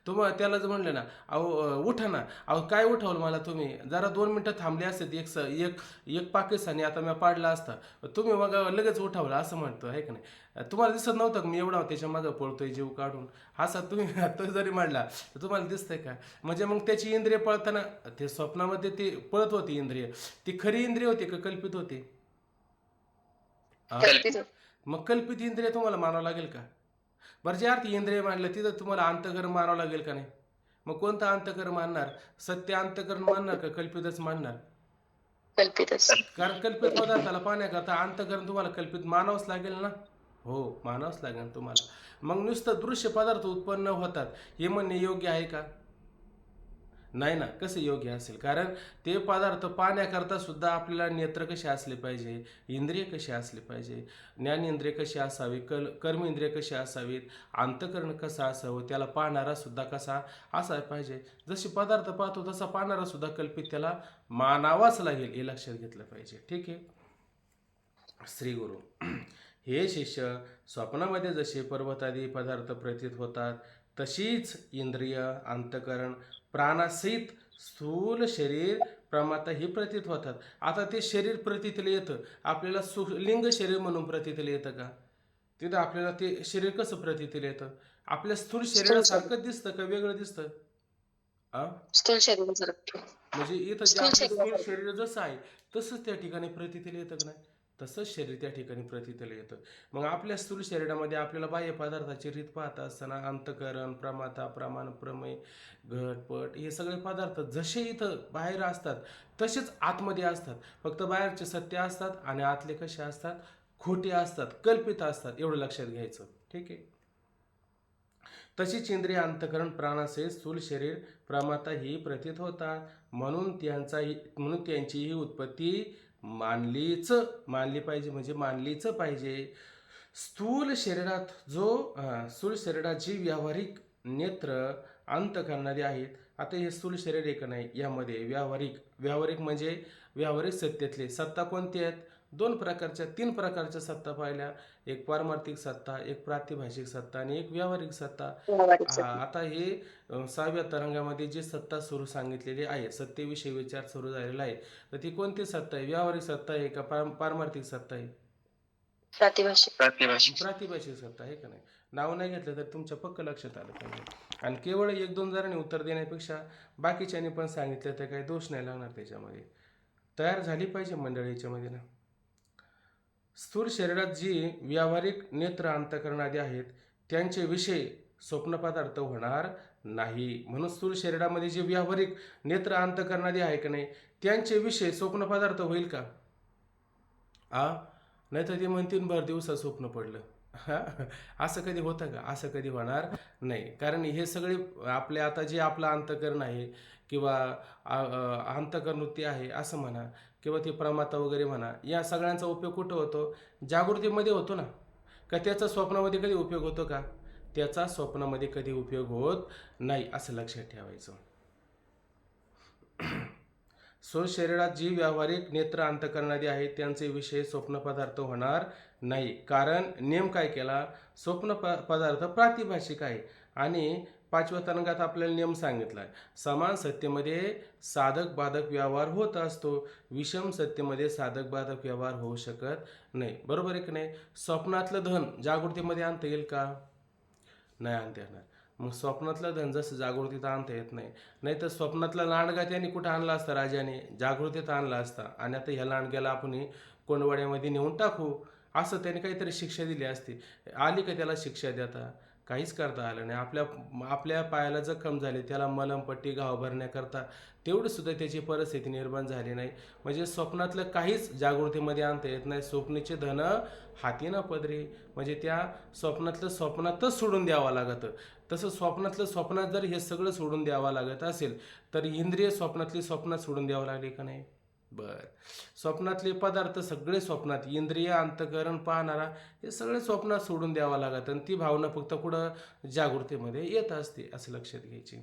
तुम्हाला त्याला जर म्हणलं ना, अहो उठा ना, अहो काय उठवलं मला तुम्ही, जरा 2 मिनटं थांबले असते, एक एक पाकिस्तानी आता मी पाडला असता, तुम्ही मग लगेच उठवलं असं म्हणतो आहे का नाही? तुम्हाला दिसत नव्हतं का मी एवढा त्याच्या मागं पळतोय जीव काढून? असा तुम्ही तो जरी म्हणला तर तुम्हाला दिसतंय का? म्हणजे मग त्याची इंद्रिय पळताना ते स्वप्नामध्ये ते पळत होती इंद्रिय, ती खरी इंद्रिय होती का कल्पित होती? मग कल्पित इंद्रिय तुम्हाला मानावं लागेल का? बरं, जे अर्थ इंद्रिय मानलं तिथं तुम्हाला अंतःकरण मानावं लागेल का नाही? मग कोणतं अंतःकरण मानणार? सत्य अंतःकरण मानणार का कल्पितच मानणार? कल्पितच. कारण कल्पित पदार्थाला पाहण्याकरता अंतःकरण तुम्हाला कल्पित मानावंच लागेल ना? हो, मानावंच लागेल तुम्हाला. मग नुसतं दृश्य पदार्थ उत्पन्न होतात हे म्हणणे योग्य आहे का? नाही ना, कसं योग्य असेल? कारण ते पदार्थ पाहण्याकरता सुद्धा आपल्याला नेत्र कसे असले पाहिजे, इंद्रिय कशी असली पाहिजे, ज्ञानेंद्रिय कशी असावी, कर्मेंद्रिय कशी असावीत, अंतःकरण कसं असावं, त्याला पाहणारा सुद्धा कसा असायला पाहिजे. जसे पदार्थ पाहतो तसा पाहणारा सुद्धा कल्पित त्याला मानावाच लागेल, हे लक्षात घेतलं पाहिजे. ठीक आहे. श्री गुरु, हे शिष्य, स्वप्नामध्ये जसे पर्वतादी पदार्थ प्रतीत होतात, तशीच इंद्रिय, अंतःकरण, प्राणासहित स्थूल शरीर प्रमाता ही प्रतीत होतात. आता ते शरीर प्रतीतले येतं आपल्याला, लिंग शरीर म्हणून प्रतीतले येतं का? तिथं आपल्याला ते शरीर कसं प्रतीतले येतं? आपल्या स्थूल शरीरासारखं दिसतं का वेगळं दिसतं? स्थूल शरीरासारखं. म्हणजे इथं जे आपलं स्थूल शरीर जसं आहे तसंच त्या ठिकाणी प्रतीतले येतं का नाही? तसंच शरीर त्या ठिकाणी प्रतीतले येतं. मग आपल्या स्थूल शरीरामध्ये आपल्याला बाह्य पदार्थाची रीत पाहता असताना अंतःकरण, प्रमाता, प्रमाण, प्रमेय, घट, पट हे सगळे पदार्थ जसे इथं बाहेर असतात तसेच आतमध्ये असतात. फक्त बाहेरचे सत्य असतात आणि आतले कसे असतात? खोटे असतात, कल्पित असतात, एवढं लक्षात घ्यायचं. ठीक आहे. तशीच इंद्रिय, अंतःकरण, प्राणासहित स्थूल शरीर प्रमाता ही प्रतीत होतात. म्हणून त्यांची ही उत्पत्ती मानली पाहिजे, म्हणजे मानलीच पाहिजे. स्थूल शरीरात जी व्यावहारिक नेत्र अंत करणारी आहेत. आता हे स्थूल शरीर एक नाही, यामध्ये व्यावहारिक म्हणजे व्यावहारिक सत्तेतले सत्ता कोणती आहेत? तीन प्रकारच्या सत्ता पाहिल्या. एक पारमार्थिक सत्ता, एक प्रातिभाषिक सत्ता आणि एक व्यावहारिक सत्ता. आता हे 6व्या तरंगामध्ये जी सत्ता सुरू सांगितलेली आहे, सत्तेविषयी विचार सुरू झालेला आहे, तर ती कोणती सत्ता आहे? व्यावहारिक सत्ता आहे का पारमार्थिक सत्ता आहे? प्रातिभाषिक सत्ता आहे का नाही? नाव नाही घेतलं तर तुमच्या पक्क लक्षात आलं पाहिजे. आणि केवळ 1-2 जणांनी उत्तर देण्यापेक्षा बाकीच्यांनी पण सांगितलं तर काही दोष नाही लागणार त्याच्यामध्ये. तयार झाली पाहिजे मंडळीच्या मध्ये ना. स्थूल शरीरात जी व्यावहारिक नेत्र अंतःकरणादी आहेत त्यांचे विषय स्वप्न पदार्थ होणार नाही. म्हणून स्थूल शरीरामध्ये जे व्यावहारिक नेत्र अंतःकरणादी आहे का नाही, त्यांचे विषय स्वप्न पदार्थ होईल का? नाही तर ते म्हणतील भर दिवसा स्वप्न पडलं. असं कधी होतं का? असं कधी होणार नाही. कारण हे सगळे आपले आता जे आपलं अंतःकरण आहे किंवा अंतःकरण वृत्ती आहे असं म्हणा, किंवा ते प्रमाता वगैरे म्हणा, या सगळ्यांचा उपयोग कुठं होतो? जागृतीमध्ये होतो ना. का त्याचा स्वप्नामध्ये कधी उपयोग होतो का? त्याचा स्वप्नामध्ये कधी उपयोग होत नाही, असं लक्षात ठेवायचं. शरीरात जी व्यावहारिक नेत्र अंतःकरणादी आहेत त्यांचे विषय स्वप्न पदार्थ होणार नाही. कारण नेम काय केला? स्वप्न पदार्थ प्रातिभाषिक आहे. आणि 5व्या तरंगात आपल्याला नियम सांगितला आहे, समान सत्तेमध्ये साधक बाधक व्यवहार होत असतो, विषम सत्तेमध्ये साधक बाधक व्यवहार होऊ शकत नाही. बरोबर आहे की नाही? स्वप्नातलं धन जागृतीमध्ये आणता येईल का? नाही आणता येणार. मग स्वप्नातलं धन जसं जागृतीत आणता येत नाही, नाही तर स्वप्नातला लांडगा त्याने कुठं आणला असता? राजाने जागृतीत आणला असता. आणि आता ह्या लांडग्याला आपण कोंडवाड्यामध्ये नेऊन टाकू, असं त्याने काहीतरी शिक्षा दिली असती. आली का त्याला शिक्षा देता? काहीच करता आलं नाही. आपल्या पायाला जखम झाली, त्याला मलमपट्टी घाव भरण्याकरता तेवढं सुद्धा त्याची परिस्थिती निर्माण झाली नाही. म्हणजे स्वप्नातलं काहीच जागृतीमध्ये आणता येत नाही. स्वप्नीचे धन हाती न पदरी, म्हणजे त्या स्वप्नातलं स्वप्नातच सोडून द्यावं लागतं. तसं स्वप्नातलं स्वप्नात जर हे सगळं सोडून द्यावं लागत असेल तर इंद्रिय स्वप्नातली स्वप्नात सोडून द्यावं लागले का नाही? बरं. स्वप्नातले पदार्थ सगळे स्वप्नात, इंद्रिय अंतःकरण पाहणारा हे सगळे स्वप्नात सोडून द्यावं लागत. आणि ती भावना फक्त कुठं? जागृतीमध्ये येत असते, असं लक्षात घ्यायची.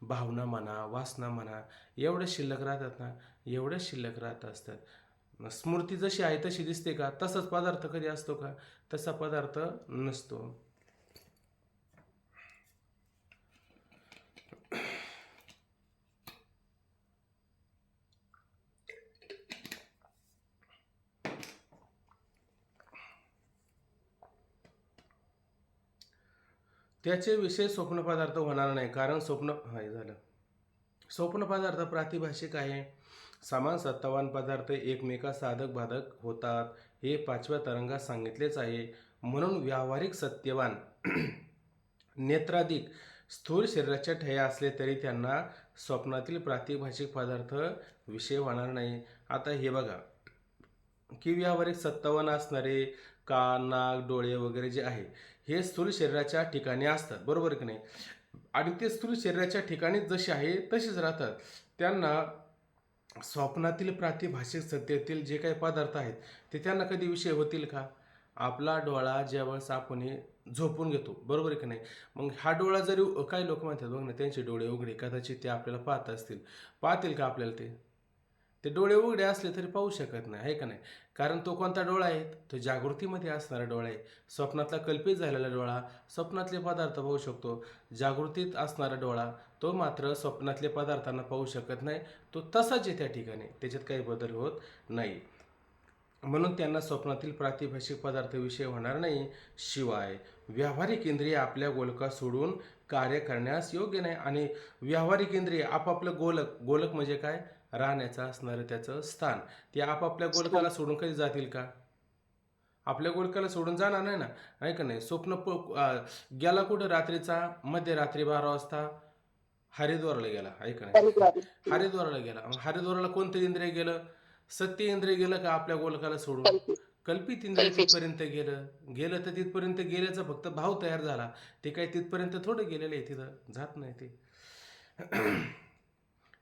भावना म्हणा, वासना म्हणा, एवढ्या शिल्लक राहतात ना, एवढ्या शिल्लक राहत असतात. स्मृती जशी आहे तशी दिसते का? तसाच पदार्थ कधी असतो का? तसा पदार्थ नसतो. त्याचे विषय स्वप्न पदार्थ होणार नाही. कारण स्वप्न पदार्थ प्रातिभाषिक आहे. समान सत्तावान पदार्थ एकमेका साधक बाधक होतात, हे 5व्या तरंगात सांगितलेच आहे. म्हणून व्यावहारिक सत्यवान नेत्राधिक स्थूल शरीराच्या ठया असले तरी त्यांना स्वप्नातील प्रातिभाषिक पदार्थ विषय होणार नाही. आता हे बघा की व्यावहारिक सत्तावान असणारे कान, नाक, डोळे वगैरे जे आहे हे स्थूल शरीराच्या ठिकाणी असतात. बरोबर की नाही? आणि ते स्थूल शरीराच्या ठिकाणी जसे आहे तसेच राहतात. त्यांना स्वप्नातील प्रातिभाषिक सत्तेतील जे काही पदार्थ आहेत ते त्यांना कधी विषय होतील का? आपला डोळा ज्यावेळेस आपण झोपून घेतो, बरोबर की नाही, मग हा डोळा जरी काही लोक म्हणतात बघ ना, त्यांचे डोळे उघडे, कदाचित ते आपल्याला पाहतील का आपल्याला? ते डोळे उघडे असले तरी पाहू शकत नाही, आहे का नाही? कारण तो कोणता डोळा आहे? तो जागृतीमध्ये असणारा डोळा आहे. स्वप्नातला कल्पित झालेला डोळा स्वप्नातले पदार्थ पाहू शकतो. जागृतीत असणारा डोळा तो मात्र स्वप्नातले पदार्थांना पाहू शकत नाही. तो तसाच आहे त्या ठिकाणी, त्याच्यात काही बदल होत नाही. म्हणून त्यांना स्वप्नातील प्रातिभाषिक पदार्थ विषय होणार नाही. शिवाय व्यावहारिक इंद्रिय आपल्या गोलका सोडून कार्य करण्यास योग्य नाही. आणि व्यावहारिक इंद्रिय आपापलं गोलक म्हणजे काय? राहण्याचं असणारं त्याचं स्थान, ते आपापल्या गोलकाला सोडून कधी जातील का? आपल्या गोलकाला सोडून जाणार नाही ना, आहे का नाही? गेला कुठं? रात्रीचा मध्यरात्री 12 वाजता हरिद्वारला गेला, आहे का नाही? हरिद्वारला गेला. हरिद्वारला कोणतं इंद्रिय गेलं? सत्य इंद्रिय गेलं का आपल्या गोलकाला सोडून? कल्पित इंद्रिय तिथपर्यंत गेलं तर तिथपर्यंत गेल्याचा फक्त भाव तयार झाला. ते काही तिथपर्यंत थोडं गेलेलं आहे, तिथं जात नाही ते.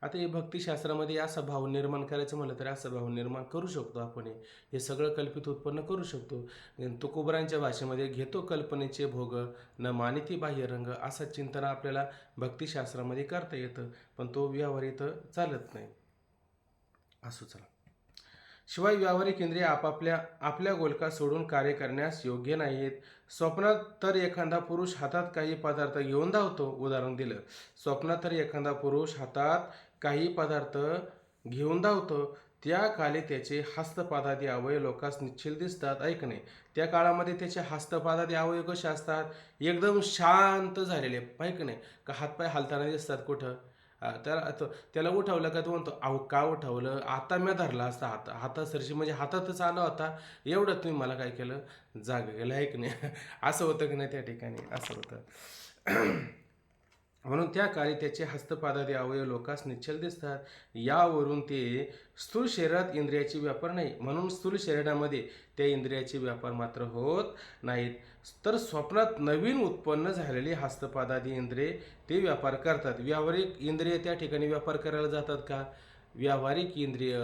आता हे भक्तिशास्त्रामध्ये असा भाव निर्माण करायचं म्हणलं तर असा भाव निर्माण करू शकतो आपण. हे सगळं कल्पित उत्पन्न करू शकतो. तुकोबरांच्या भाषेमध्ये घेतो कल्पनेचे भोग न मानिती बाह्य रंग असं चिंतन आपल्याला भक्तिशास्त्रामध्ये करता येतं, पण तो व्यवहार इथं चालत नाही. असो चला. शिवाय व्यावहारिक इंद्रिय आपल्या गोलका सोडून कार्य करण्यास योग्य नाहीत. स्वप्नात तर एखादा पुरुष हातात काही पदार्थ घेऊन धावतो. उदाहरण दिलं. स्वप्नात तर एखादा पुरुष हातात काही पदार्थ घेऊन धावतो. त्या काळी त्याचे हस्तपादादी अवयव लोकांस निश्चिल दिसतात. ऐकणे, त्या काळामध्ये त्याचे हस्तपादादी अवयव कसे असतात? एकदम शांत झालेले. ऐकणे, का हातपाय हालताना दिसतात कुठं? त्याला उठवलं का तो म्हणतो, अहो का उठवलं? आता मी धरला असता हातासरशी, म्हणजे हातातच आला होता, एवढं तुम्ही मला काय केलं? जाग केलं. आहे की नाही? असं होतं की नाही त्या ठिकाणी? असं होतं. म्हणून त्या काळी त्याचे हस्तपादादी अवयव लोकांस निश्चल दिसतात. यावरून ते स्थूल शरीरात इंद्रियाची व्यापार नाही, म्हणून स्थूल शरीरामध्ये त्या इंद्रियाचे व्यापार मात्र होत नाहीत. तर स्वप्नात नवीन उत्पन्न झालेली हस्तपादादी इंद्रिये ते व्यापार करतात. व्यावहारिक इंद्रिय त्या ठिकाणी व्यापार करायला जातात का? व्यावहारिक इंद्रिय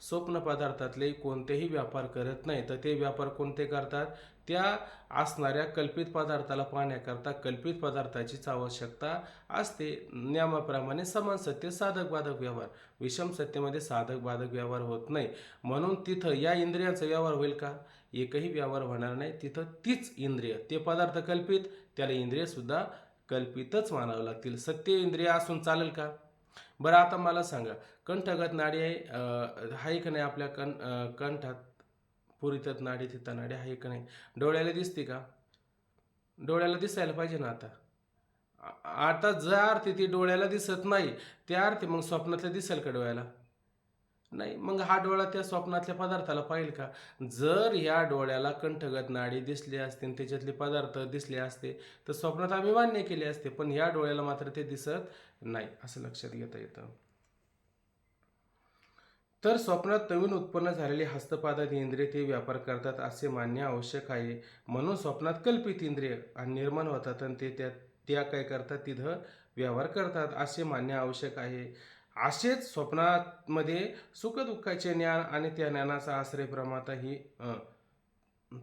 स्वप्न पदार्थातले कोणतेही व्यापार करत नाही. तर ते व्यापार कोणते करतात? त्या असणाऱ्या कल्पित पदार्थाला पाहण्याकरता कल्पित पदार्थाचीच आवश्यकता असते. नियमाप्रमाणे समान सत्य साधक बाधक व्यवहार, विषम सत्तेमध्ये साधक बाधक व्यवहार होत नाही. म्हणून तिथं या इंद्रियांचा व्यवहार होईल का? एकही व्यवहार होणार नाही. तिथं तीच इंद्रिय, ते पदार्थ कल्पित, त्याला इंद्रिय सुद्धा कल्पितच मानावं लागतील. सत्य इंद्रिय असून चालेल का? बरं आता मला सांगा, कंठगत नाडी आहे का नाही आपल्या कंठात? पुरीतत नाडी, तिथं नाडी आहे का नाही? डोळ्याला दिसते का? डोळ्याला दिसायला पाहिजे ना. आता ज्या अर्थी ती डोळ्याला दिसत नाही, त्या अर्थी मग स्वप्नातल्या दिसेल का डोळ्याला? नाही. मग हा डोळा त्या स्वप्नातल्या पदार्थाला पाहिल का? जर ह्या डोळ्याला कंठगत नाडी दिसली असते आणि त्याच्यातले पदार्थ दिसले असते तर स्वप्नात आम्ही मान्य केले असते, पण ह्या डोळ्याला मात्र ते दिसत नाही, असं लक्षात घेता येतं. तर स्वप्नात नवीन उत्पन्न झालेली हस्तपादादी इंद्रिय ते व्यापार करतात असे मानणे आवश्यक आहे. म्हणून स्वप्नात कल्पित इंद्रिय निर्माण होतात आणि त्या काय करतात? तिथं व्यवहार करतात असे मानणे आवश्यक आहे. असेच स्वप्नामध्ये सुखदुःखाचे ज्ञान आणि त्या ज्ञानाचा आश्रय प्रमाताही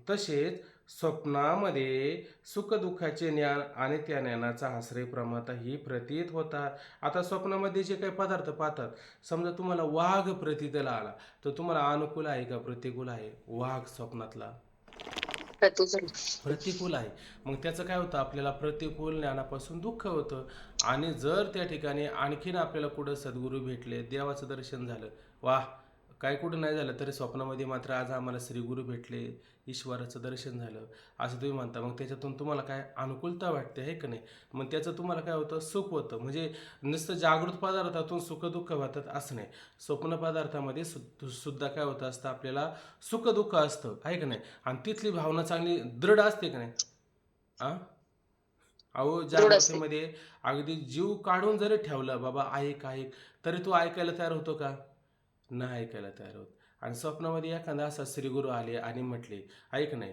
तसेच स्वप्नामध्ये सुखदुःखाचे ज्ञान आणि त्या ज्ञानाचा आश्रय प्रमाता ही प्रतीत होतात. आता स्वप्नामध्ये जे काही पदार्थ पाहतात, समजा तुम्हाला वाघ प्रतीतला आला तर तुम्हाला अनुकूल आहे का प्रतिकूल आहे? वाघ स्वप्नातला प्रतिकूल आहे. मग त्याचं काय होतं? आपल्याला प्रतिकूल ज्ञानापासून दुःख होतं. आणि जर त्या ठिकाणी आणखीन आपल्याला कुठं सद्गुरू भेटले, देवाचं दर्शन झालं, वाह, काय कुठं नाही झालं तरी स्वप्नामध्ये मात्र आज आम्हाला श्रीगुरू भेटले, ईश्वराचं दर्शन झालं, असं तुम्ही म्हणता. मग त्याच्यातून तुम्हाला काय अनुकूलता वाटते, आहे का नाही? मग त्याचं तुम्हाला काय होतं? सुख होतं. म्हणजे नुसतं जागृत पदार्थातून सुखदुःख होतात असं नाही. स्वप्न पदार्थामध्ये सुद्धा काय होतं असतं? आपल्याला सुखदुःख असतं, आहे का नाही? आणि तिथली भावना चांगली दृढ असते का नाही? अहो, जागृतीमध्ये अगदी जीव काढून जरी ठेवला, बाबा ऐक ऐक, तरी तो ऐकायला तयार होतो का? नाही ऐकायला तयार होत. आणि स्वप्नामध्ये एखादा असा श्रीगुरू आले आणि म्हटले, ऐक नाही,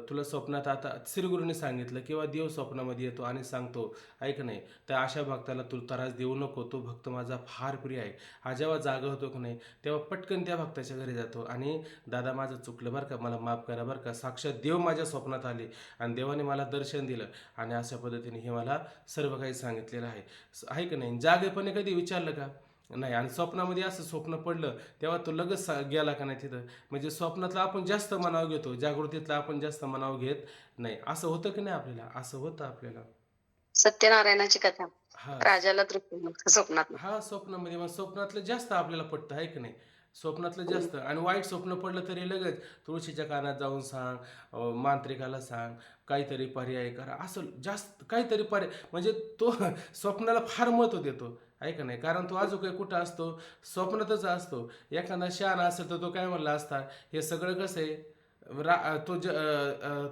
तुला स्वप्नात आता श्रीगुरूने सांगितलं किंवा देव स्वप्नामध्ये येतो आणि सांगतो, ऐक नाही, तर अशा भक्ताला तू त्रास देऊ नको, तो भक्त माझा फार प्रिय आहे. हा जेव्हा जागा होतो की नाही, तेव्हा पटकन त्या भक्ताच्या घरी जातो आणि दादा माझं चुकलं बरं का, मला माफ करा बरं का, साक्षात देव माझ्या स्वप्नात आले आणि देवाने मला दर्शन दिलं आणि अशा पद्धतीने हे मला सर्व काही सांगितलेलं आहे का नाही? जागेपणे कधी विचारलं का? नाही. आणि स्वप्नामध्ये असं स्वप्न पडलं तेव्हा तो लगेच गेला का नाही तिथं? म्हणजे स्वप्नातला आपण जास्त मनाव घेतो, जागृतीतला आपण जास्त मनाव घेत नाही. असं होतं की नाही आपल्याला? असं होतं आपल्याला. सत्यनारायणाची कथा, हा राजाला तृप्ती स्वप्नात. हा स्वप्नामध्ये मग स्वप्नातलं जास्त आपल्याला पटतं, आहे की नाही? स्वप्नातलं जास्त. आणि वाईट स्वप्न पडलं तरी लगेच तुळशीच्या कानात जाऊन सांग, मांत्रिकाला सांग, काहीतरी पर्याय करा, असं जास्त काहीतरी पर्याय. म्हणजे तो स्वप्नाला फार महत्त्व देतो, आहे का नाही? कारण तो अजून काही कुठं असतो? स्वप्नातच असतो. एखादा शहाणा असेल तर तो काय म्हणला असता? हे सगळं कसं आहे?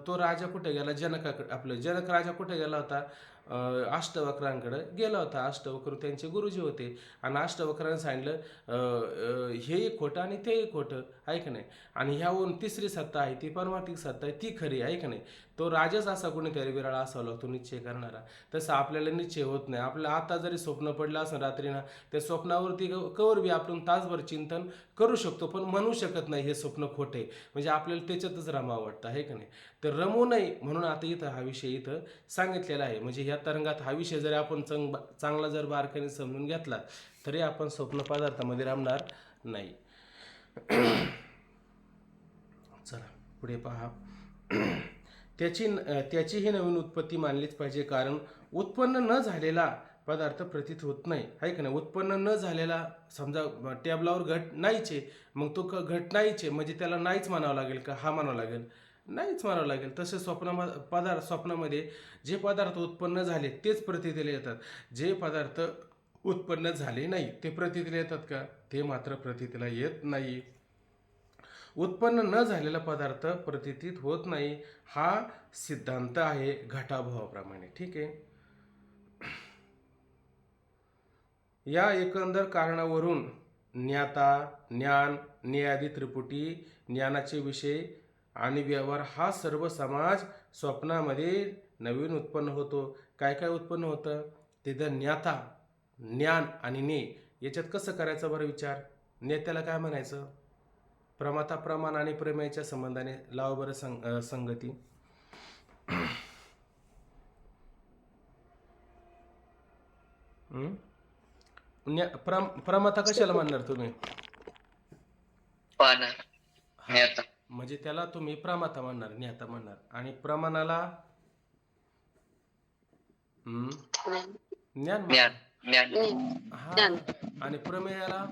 तो राजा कुठे गेला? जनक राजा कुठे गेला होता? अष्टवक्रांकडे गेला होता. अष्टवक्र त्यांचे गुरुजी होते आणि अष्टवक्रांनी सांगितलं हे एक खोटं आणि ते एक खोटं, आहे का नाही. आणि ह्याहून तिसरी सत्ता आहे ती परमार्थिक सत्ता आहे, ती खरी आहे का नाही. तो राजाच असा कोणीतरी विरळा असावा लागतो निश्चय करणारा. तसं आपल्याला निश्चय होत नाही. आपल्याला आता जरी स्वप्न पडलं असं रात्री ना, त्या स्वप्नावरती कवर बी आपण तासभर चिंतन करू शकतो, पण म्हणू शकत नाही हे स्वप्न खोटे, म्हणजे आपल्याला त्याच्यातच रमावं वाटतं, आहे का नाही. तर रमू नये म्हणून आता इथं हा विषय इथं सांगितलेला आहे. म्हणजे ह्या तरंगात हा विषय जरी आपण चांगला जर बारकाईने समजून घेतला तरी आपण स्वप्न पदार्थामध्ये रमणार नाही. चला पुढे पहा. त्याचीही नवीन उत्पत्ती मानलीच पाहिजे, कारण उत्पन्न न झालेला पदार्थ प्रतीत होत नाही, आहे का नाही. उत्पन्न न झालेला, समजा टेबलावर घट नाहीच आहे, मग तो घट नाहीच आहे म्हणजे त्याला नाहीच म्हणावं लागेल का, हा म्हणावं लागेल, नाहीच म्हणावं लागेल. तसे स्वप्नामध्ये जे पदार्थ उत्पन्न झाले तेच प्रतीतीला येतात. जे पदार्थ उत्पन्न झाले नाही ते प्रतीतीला येतात का, ते मात्र प्रतीतीला येत नाही. उत्पन्न न झालेला पदार्थ प्रतीतीत होत नाही, हा सिद्धांत आहे घटाभावाप्रमाणे. ठीक आहे. या एकंदर कारणावरून ज्ञाता, ज्ञान, न्यायादी त्रिपुटी, ज्ञानाचे विषय आणि व्यवहार हा सर्व समाज स्वप्नामध्ये नवीन उत्पन्न होतो. काय काय उत्पन्न होतं तिथं, ज्ञाता, ज्ञान आणि ने. याच्यात कसं करायचं बरं विचार. नेत्याला काय म्हणायचं, प्रमाता प्रमाण आणि प्रमेयाच्या संबंधाने लाव बरं संगती. प्रमाता कशाला म्हणणार तुम्ही, पाहणार ज्ञाता. म्हणजे त्याला तुम्ही प्रमाता म्हणणार, ज्ञाता म्हणणार. आणि प्रमाणाला ज्ञान म्हणणार. ज्ञान हा, आणि प्रमेयाला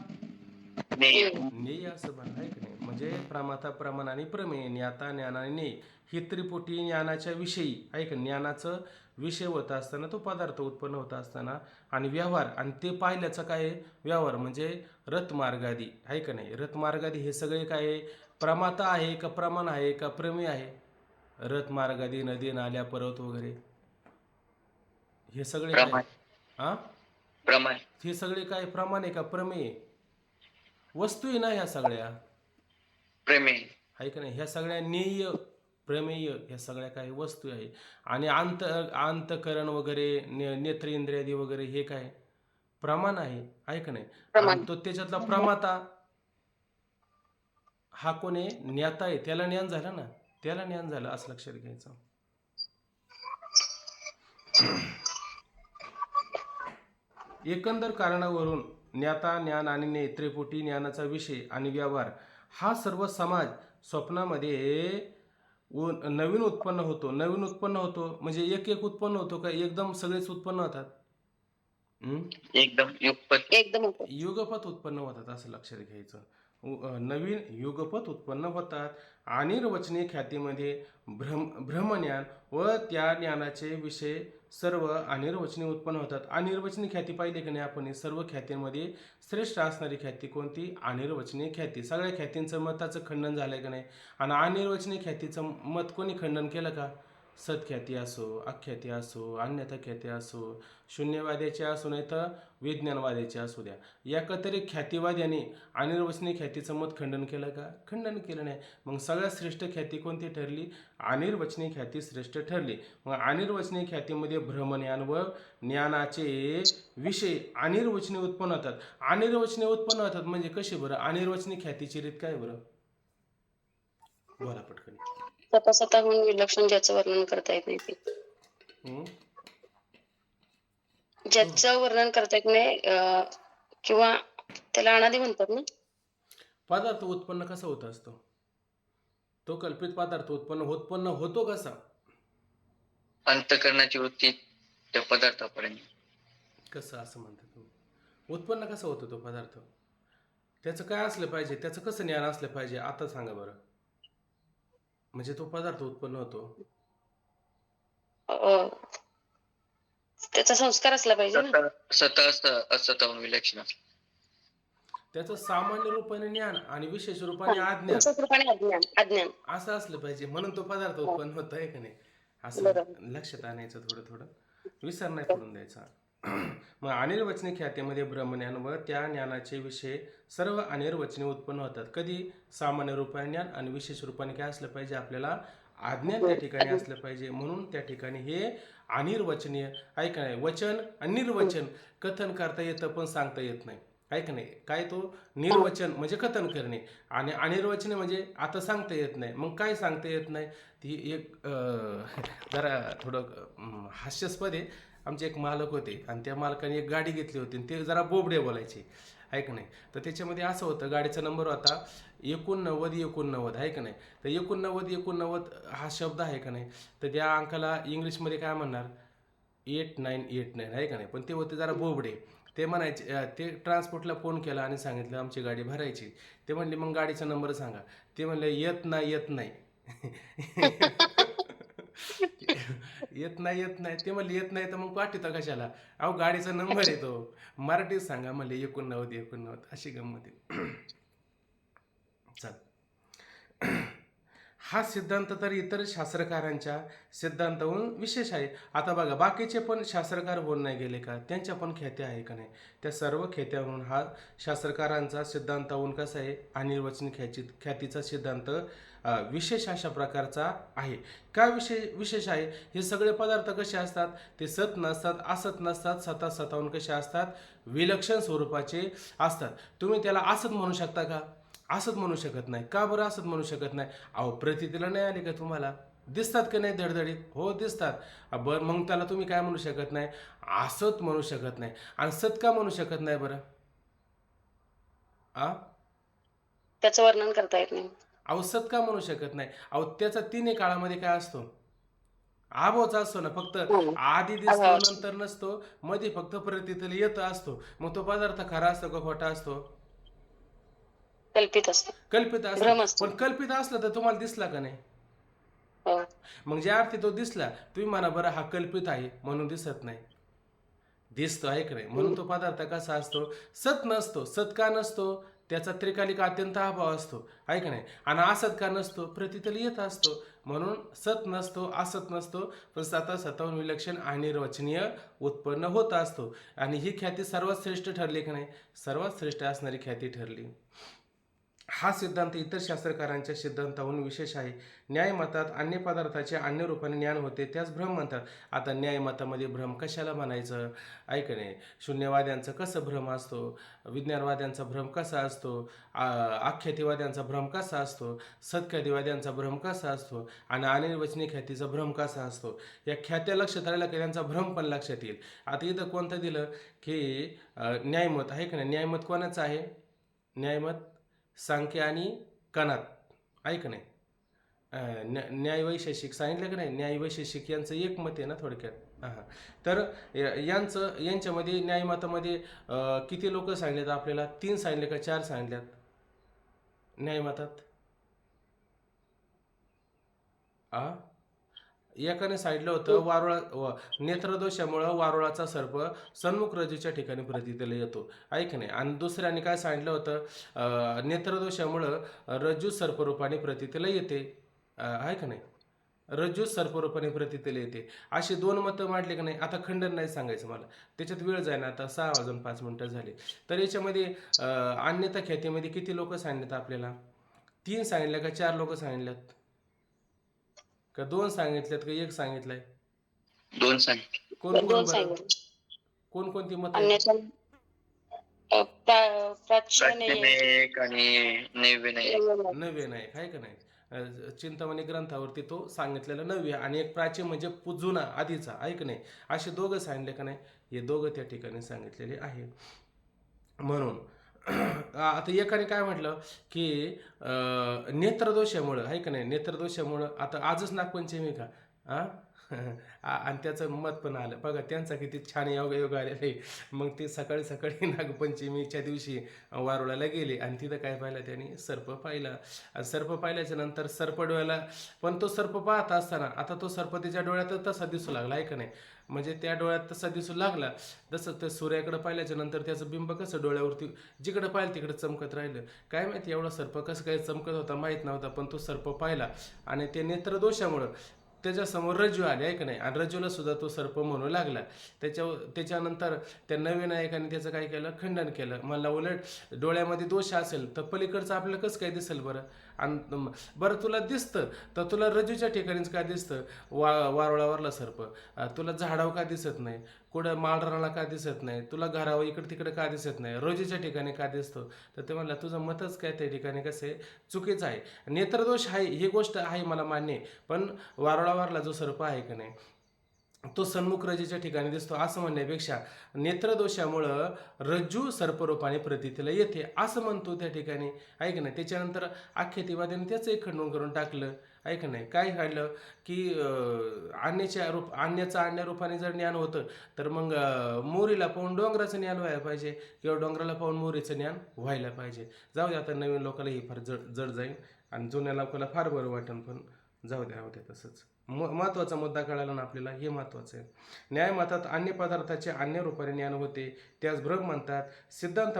नेय असं म्हणणं, आहे की नाही. म्हणजे प्रमाता, प्रमाण आणि प्रमेय, ज्ञाता, ज्ञान आणि नेय ही त्रिपुटी ज्ञानाच्या विषयी, आहे का, ज्ञानाचं विषय होत असताना, तो पदार्थ उत्पन्न होत असताना, आणि व्यवहार, आणि ते पाहिल्याचा काय व्यवहार म्हणजे रथमार्गादी, आहे का नाही. रथमार्गादी हे सगळे काय आहे, प्रमाता आहे का प्रमाण आहे का प्रमेय आहे. रथमार्गादी, नदी, नाल्या, पर्वत वगैरे हे सगळे काय, हा, प्रमाण. हे सगळे काय प्रमाण आहे का प्रमेय. वस्तू आहे ना ह्या सगळ्या, प्रेमी. आहे का नाही. ह्या सगळ्या नेय, प्रमेय, ह्या सगळ्या काही वस्तू आहे. आणि अंतकरण वगैरे, नेत्र इंद्रियादी वगैरे हे काय प्रमाण आहे का नाही. आणि तो त्याच्यातला प्रमाता हा कोण आहे, ज्ञाता आहे. त्याला ज्ञान झालं ना, त्याला ज्ञान झालं असं लक्षात घ्यायचं. एकंदर कारणावरून ज्ञाता, ज्ञान आणि ने त्रिपुटी ज्ञानाचा विषय आणि व्यवहार हा सर्व समाज स्वप्नामध्ये नवीन उत्पन्न होतो. नवीन उत्पन्न होतो म्हणजे एक एक उत्पन्न होतो का एकदम सगळेच उत्पन्न होतात. एकदम युगपत उत्पन्न होतात असं लक्षात घ्यायचं. नवीन युगपत उत्पन्न होतात. अनिर्वचनीय ख्यातीमध्ये ब्रह्मज्ञान व त्या ज्ञानाचे विषय सर्व अनिर्वचनीय उत्पन्न होतात. अनिर्वचनीय ख्याती पाहिली की नाही आपण, सर्व ख्यातींमध्ये श्रेष्ठ असणारी ख्याती कोणती, अनिर्वचनीय ख्याती. सगळ्या ख्यातींचं मताचं खंडन झालं की नाही. आणि अनिर्वचनीय ख्यातीचं मत कोणी खंडन केलं का, सत्ख्याती असो, अख्याती असो, अन्यथा ख्याती असो, शून्यवाद्याचे असो नाही तर विज्ञानवाद्याचे असू द्या, एकत्रित ख्यातीवाद्याने अनिर्वचनीय ख्यातीचं मत खंडन केलं का, खंडन केलं नाही. मग सगळ्यात श्रेष्ठ ख्याती कोणती ठरली, अनिर्वचनीय ख्याती श्रेष्ठ ठरली. मग अनिर्वचनीय ख्यातीमध्ये ब्रह्मज्ञान व ज्ञानाचे विषय अनिर्वचनीय उत्पन्न होतात. अनिर्वचनीय उत्पन्न होतात म्हणजे कसे बरं, अनिर्वचनीय ख्यातीची रीत काय बरं, बोला पटकन. स्वतःहून विलक्षण ज्याचं वर्णन करता येत नाही ते, ज्याचं वर्णन करता येत नाही, किंवा त्याला अनादी म्हणतात ना. पदार्थ उत्पन्न कसा होत असतो, तो कल्पित पदार्थ उत्पन्न होतो कसा, अंतकरणाची वृत्ती त्या पदार्थापर्यंत. कसं असं म्हणतात तुम्ही, उत्पन्न कसा होतो तो पदार्थ, त्याचं काय असलं पाहिजे, त्याचं कसं ज्ञान असलं पाहिजे आता सांगा बरं. म्हणजे तो पदार्थ उत्पन्न होतो, त्याचा संस्कार असला पाहिजे ना. असतहून विलक्षण असलं. त्याचं सामान्य रूपाने ज्ञान आणि विशेष रूपाने अज्ञान असं असलं पाहिजे, म्हणून तो पदार्थ उत्पन्न होत, आहे का नाही. असं लक्षात आणायचं थोडं थोडं. विसर नाही पडून द्यायचा. मग अनिर्वचनीय ख्यातीमध्ये ब्रह्मज्ञान व त्या ज्ञानाचे विषय सर्व अनिर्वचनीय उत्पन्न होतात. कधी? सामान्य रूपाने ज्ञान आणि विशेष रूपाने काय असलं पाहिजे? आपल्याला अज्ञान त्या ठिकाणी असलं पाहिजे. म्हणून त्या ठिकाणी हे अनिर्वचनीय आहे का नाही? वचन अनिर्वचन कथन करता येतं पण सांगता येत नाही, आहे का नाही? काय तो निर्वचन म्हणजे कथन करणे आणि अनिर्वचन म्हणजे आता सांगता येत नाही. मग काय सांगता येत नाही? ती एक जरा थोडं हास्यास्पद आहे. आमचे एक मालक होते आणि त्या मालकाने एक गाडी घेतली होती आणि ते जरा बोबडे बोलायचे, आहे का नाही? तर त्याच्यामध्ये असं होतं, गाडीचा नंबर होता 89 आहे का नाही? तर 89 हा शब्द आहे का नाही? तर त्या अंकाला इंग्लिशमध्ये काय म्हणणार? 8989 आहे का नाही? पण ते होते जरा बोबडे. ते म्हणायचे ते ट्रान्सपोर्टला फोन केला आणि सांगितलं आमची गाडी भरायची. ते म्हणले मग गाडीचा नंबर सांगा. ते म्हणले येत नाही. येत नाही. ते म्हणले येत नाही तर मग पाठवता कशाला? अहो गाडीचा नंबर येतो, मराठीत सांगा म्हणले 89 अशी गंमत आहे. चल, हा सिद्धांत तर इतर शास्त्रकारांच्या सिद्धांताहून विशेष आहे. आता बघा, बाकीचे पण शास्त्रकार होऊन नाही गेले का? त्यांच्या पण ख्यात्या आहे का नाही? त्या सर्व ख्यात्याहून हा शास्त्रकारांचा सिद्धांताहून कसा आहे? अनिर्वचनीय ख्यातीचा सिद्धांत विशेष अशा प्रकारचा आहे. का विशेष आहे? हे सगळे पदार्थ कसे असतात? ते सत नसतात, असत नसतात, सताहून कसे असतात? विलक्षण स्वरूपाचे असतात. तुम्ही त्याला असत म्हणू शकता का? असत म्हणू शकत नाही. का बरं असत म्हणू शकत नाही? अहो प्रतीतीला नाही आले का तुम्हाला? दिसतात का नाही धडधडीत? हो दिसतात. बरं मग त्याला तुम्ही काय म्हणू शकत नाही? असत म्हणू शकत नाही. आणि सत का म्हणू शकत नाही बरं? त्याचं वर्णन करता येत नाही. अहो सत का म्हणू शकत नाही? अहो त्याचा तिन्ही काळामध्ये काय असतो? अभावचा असतो ना. फक्त आधी दिसतो नंतर नसतो, मध्ये फक्त प्रतीतीला येत असतो. मग तो पदार्थ खरा असतो का खोटा असतो? कल्पित असतो. कल्पित भ्रम असतो. असतो. पण कल्पित असलं तर तुम्हाला दिसला का नाही? हो. मग ज्या अर्थी तो दिसला, तुम्ही म्हणा बरं हा कल्पित आहे म्हणून दिसत नाही. दिसतो, आहे का नाही? म्हणून तो पदार्थ कसा असतो? सत नसतो. सत का नसतो? त्याचा त्रिकालिक अत्यंत अभाव असतो, आहे का नाही? आणि असत का नसतो? प्रतीतीला येत असतो. म्हणून सत नसतो, असत नसतो, पण स्वतःहून विलक्षण अनिर्वचनीय उत्पन्न होत असतो. आणि ही ख्याती सर्वात श्रेष्ठ ठरली का नाही? सर्वात श्रेष्ठ असणारी ख्याती ठरली. हा सिद्धांत इतर शास्त्रकारांच्या सिद्धांताहून विशेष आहे. न्यायमतात अन्य पदार्थाचे अन्य रूपाने ज्ञान होते, त्यास भ्रम म्हणतात. आता न्यायमतामध्ये भ्रम कशाला म्हणायचं? ऐक नाही. शून्यवाद्यांचा कसं भ्रम असतो? विज्ञानवाद्यांचा भ्रम कसा असतो? आख्यातीवाद्यांचा भ्रम कसा असतो? सत्ख्यातीवाद्यांचा भ्रम कसा असतो? आणि अनिर्वचनीय ख्यातीचा भ्रम कसा असतो? या ख्यात्या लक्षात आल्या की त्यांचा भ्रम पण लक्षात येईल. आता इथं कोणतं दिलं की न्यायमत आहे का नाही? न्यायमत कोणाचं आहे? न्यायमत सांख्य आणि कणात, आहे का नाही? न्यायवैशेषिक सांगितलं का नाही? न्यायवैशेषिक यांचं एक मत आहे ना थोडक्यात. हां. तर यांच्यामध्ये न्यायमतामध्ये किती लोक सांगितलेत आपल्याला? 3 सांगितले का 4 सांगितल्यात न्यायमतात? एकाने सांगितलं होतं नेत्रदोषामुळं वारुळाचा सर्प सन्मुख रज्जूच्या ठिकाणी प्रतीतीला येतो, ऐक नाही. आणि दुसऱ्याने काय सांगितलं होतं? नेत्रदोषामुळं रज्जू सर्परूपाने प्रतीतीला येते, आहे का नाही? रज्जू सर्परूपाने प्रतीतीला येते. अशी 2 मतं मांडली का नाही? आता खंडन नाही सांगायचं मला, त्याच्यात वेळ जाईल. आता 6:05 झाले. तर याच्यामध्ये अन्यथा ख्यातीमध्ये किती लोक सांगितलेत आपल्याला? 3 सांगितल्या का 4 लोक सांगितल्यात? का 2 सांगितल्यात का 1 सांगितलंय? 2 सांगितले. कोणकोणती मत आहेत? प्राच्यनायक आणि नव्य नायक, आहे का नाही? चिंतामणी ग्रंथावरती तो सांगितलेला नव्य आणि एक प्राचीन म्हणजे जुना आधीचा, आहे का नाही? असे दोघं सांगितले का नाही? हे दोघं त्या ठिकाणी सांगितलेले आहे. म्हणून आता एकाने काय म्हटलं की नेत्रदोषामुळं, आहे का नाही? नेत्रदोषामुळं आता आजच नागपंचमी का? आणि त्याचं मत पण आलं बघा. त्यांचा किती छान योग आलेला आहे. मग ते सकाळी सकाळी नागपंचमीच्या दिवशी वारुळाला गेले आणि तिथं काय पाहिलं त्यांनी? सर्प पाहिला. आणि सर्प पाहिल्याच्या नंतर सर्प डोळ्याला, पण तो सर्प पाहत असताना आता तो सर्प त्याच्या डोळ्यात तसा दिसू लागला, आहे का नाही? म्हणजे त्या डोळ्यात तसा दिसू लागला, जसं ते सूर्याकडे पाहिल्याच्या नंतर त्याचं बिंब कसं डोळ्यावरती जिकडं पाहिलं तिकडं चमकत राहिलं. काय माहिती एवढा सर्प कसं काय चमकत होता माहीत नव्हता, पण तो सर्प पाहिला आणि ते नेत्रदोषामुळं त्याच्यासमोर रज्जू आली आहे का नाही, आणि रज्जूला सुद्धा तो सर्प म्हणू लागला. त्याच्यानंतर त्या नवीन नायकाने त्याचं काय केलं, खंडन केलं. मला उलट डोळ्यामध्ये दोष असेल तर पलीकडचं आपलं कसं काय दिसेल बरं. आणि बरं तुला दिसतं तर तुला रज्जूच्या ठिकाणीच काय दिसतं, वारुळावरला सर्प. तुला झाडावर का दिसत नाही, कुठं माळरानाला का दिसत नाही, तुला घरावर इकडे तिकडे का दिसत नाही, रज्जूच्या ठिकाणी का दिसतो. तर ते म्हणलं तुझं मतच काय त्या ठिकाणी कसं आहे, चुकीचं आहे. नेत्रदोष आहे ही गोष्ट आहे, मला मान्य आहे. पण वारुळावरला जो सर्प आहे का नाही, तो सन्मुख रजेच्या ठिकाणी दिसतो असं म्हणण्यापेक्षा नेत्रदोषामुळं रज्जू सर्परूपाने प्रतीतीला येते असं म्हणतो त्या ठिकाणी, ऐक नाही. त्याच्यानंतर आख्यातिवाद्याने त्याचं एक खंडन करून टाकलं, ऐक नाही. काय काढलं की अन्याचं अन्य रूपाने जर ज्ञान होतं तर मग मोरीला पाहून डोंगराचं ज्ञान व्हायला पाहिजे, किंवा डोंगराला पाहून मोरीचं ज्ञान व्हायला पाहिजे. जाऊ दे, आता नवीन लोकांना ही फार जड जाईल आणि जुन्या लोकांना फार बरं वाटेल, पण जाऊ द्या, राहू द्या तसंच. महत्त्वाचा मुद्दा कळाला ना आपल्याला, हे महत्त्वाचं आहे. न्यायमतात अन्य पदार्थाचे अन्य रूपाने ज्ञान होते, त्यास भ्रम म्हणतात. सिद्धांत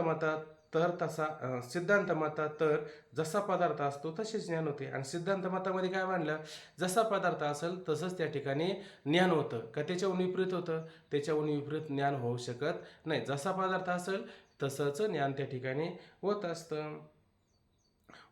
मतात तर जसा पदार्थ असतो तसेच ज्ञान होते. आणि सिद्धांत मतामध्ये काय मानलं, जसा पदार्थ असेल तसंच त्या ठिकाणी ज्ञान होतं का त्याच्याहून विपरीत होतं, त्याच्याहून विपरीत ज्ञान होऊ शकत नाही. जसा पदार्थ असेल तसंच ज्ञान त्या ठिकाणी होत असतं.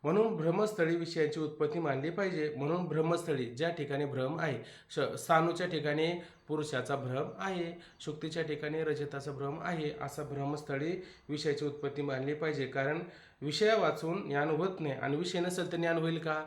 म्हणून ब्रह्मस्थळी विषयाची उत्पत्ती मानली पाहिजे. म्हणून ब्रह्मस्थळी ज्या ठिकाणी भ्रम आहे, सानूच्या ठिकाणी पुरुषाचा भ्रम आहे, शुक्तीच्या ठिकाणी रजताचा भ्रम आहे, असा ब्रह्मस्थळी विषयाची उत्पत्ती मानली पाहिजे. कारण विषय वाचून ज्ञान होत नाही, आणि विषय नसेल तर ज्ञान होईल का,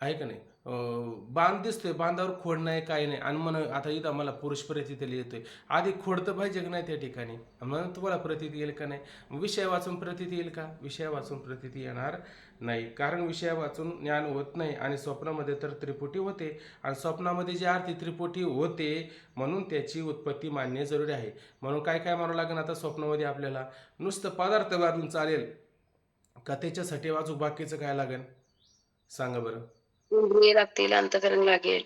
आहे का नाही. बांध दिसतोय, बांधावर खोड नाही, काय नाही, आणि म्हण आता इथं मला पुरुष प्रतीतीला येतोय, आधी खोड तर पाहिजे का नाही त्या ठिकाणी, म्हणून तुम्हाला प्रतीती येईल का नाही. विषय वाचून प्रतीती येईल का, विषय वाचून प्रतीती येणार नाही. कारण विषय वाचून ज्ञान होत नाही. आणि स्वप्नामध्ये तर त्रिपुटी होते, आणि स्वप्नामध्ये जी आरती त्रिपुटी होते म्हणून त्याची उत्पत्ती मानणे जरुरी आहे. म्हणून काय काय मानावं लागेल आता स्वप्नामध्ये आपल्याला, नुसतं पदार्थ वाजून चालेल का, त्याच्यासाठी वाचू बाकीचं काय लागेल सांगा बरं. इंद्रिय लागतील, अंतकरण लागेल.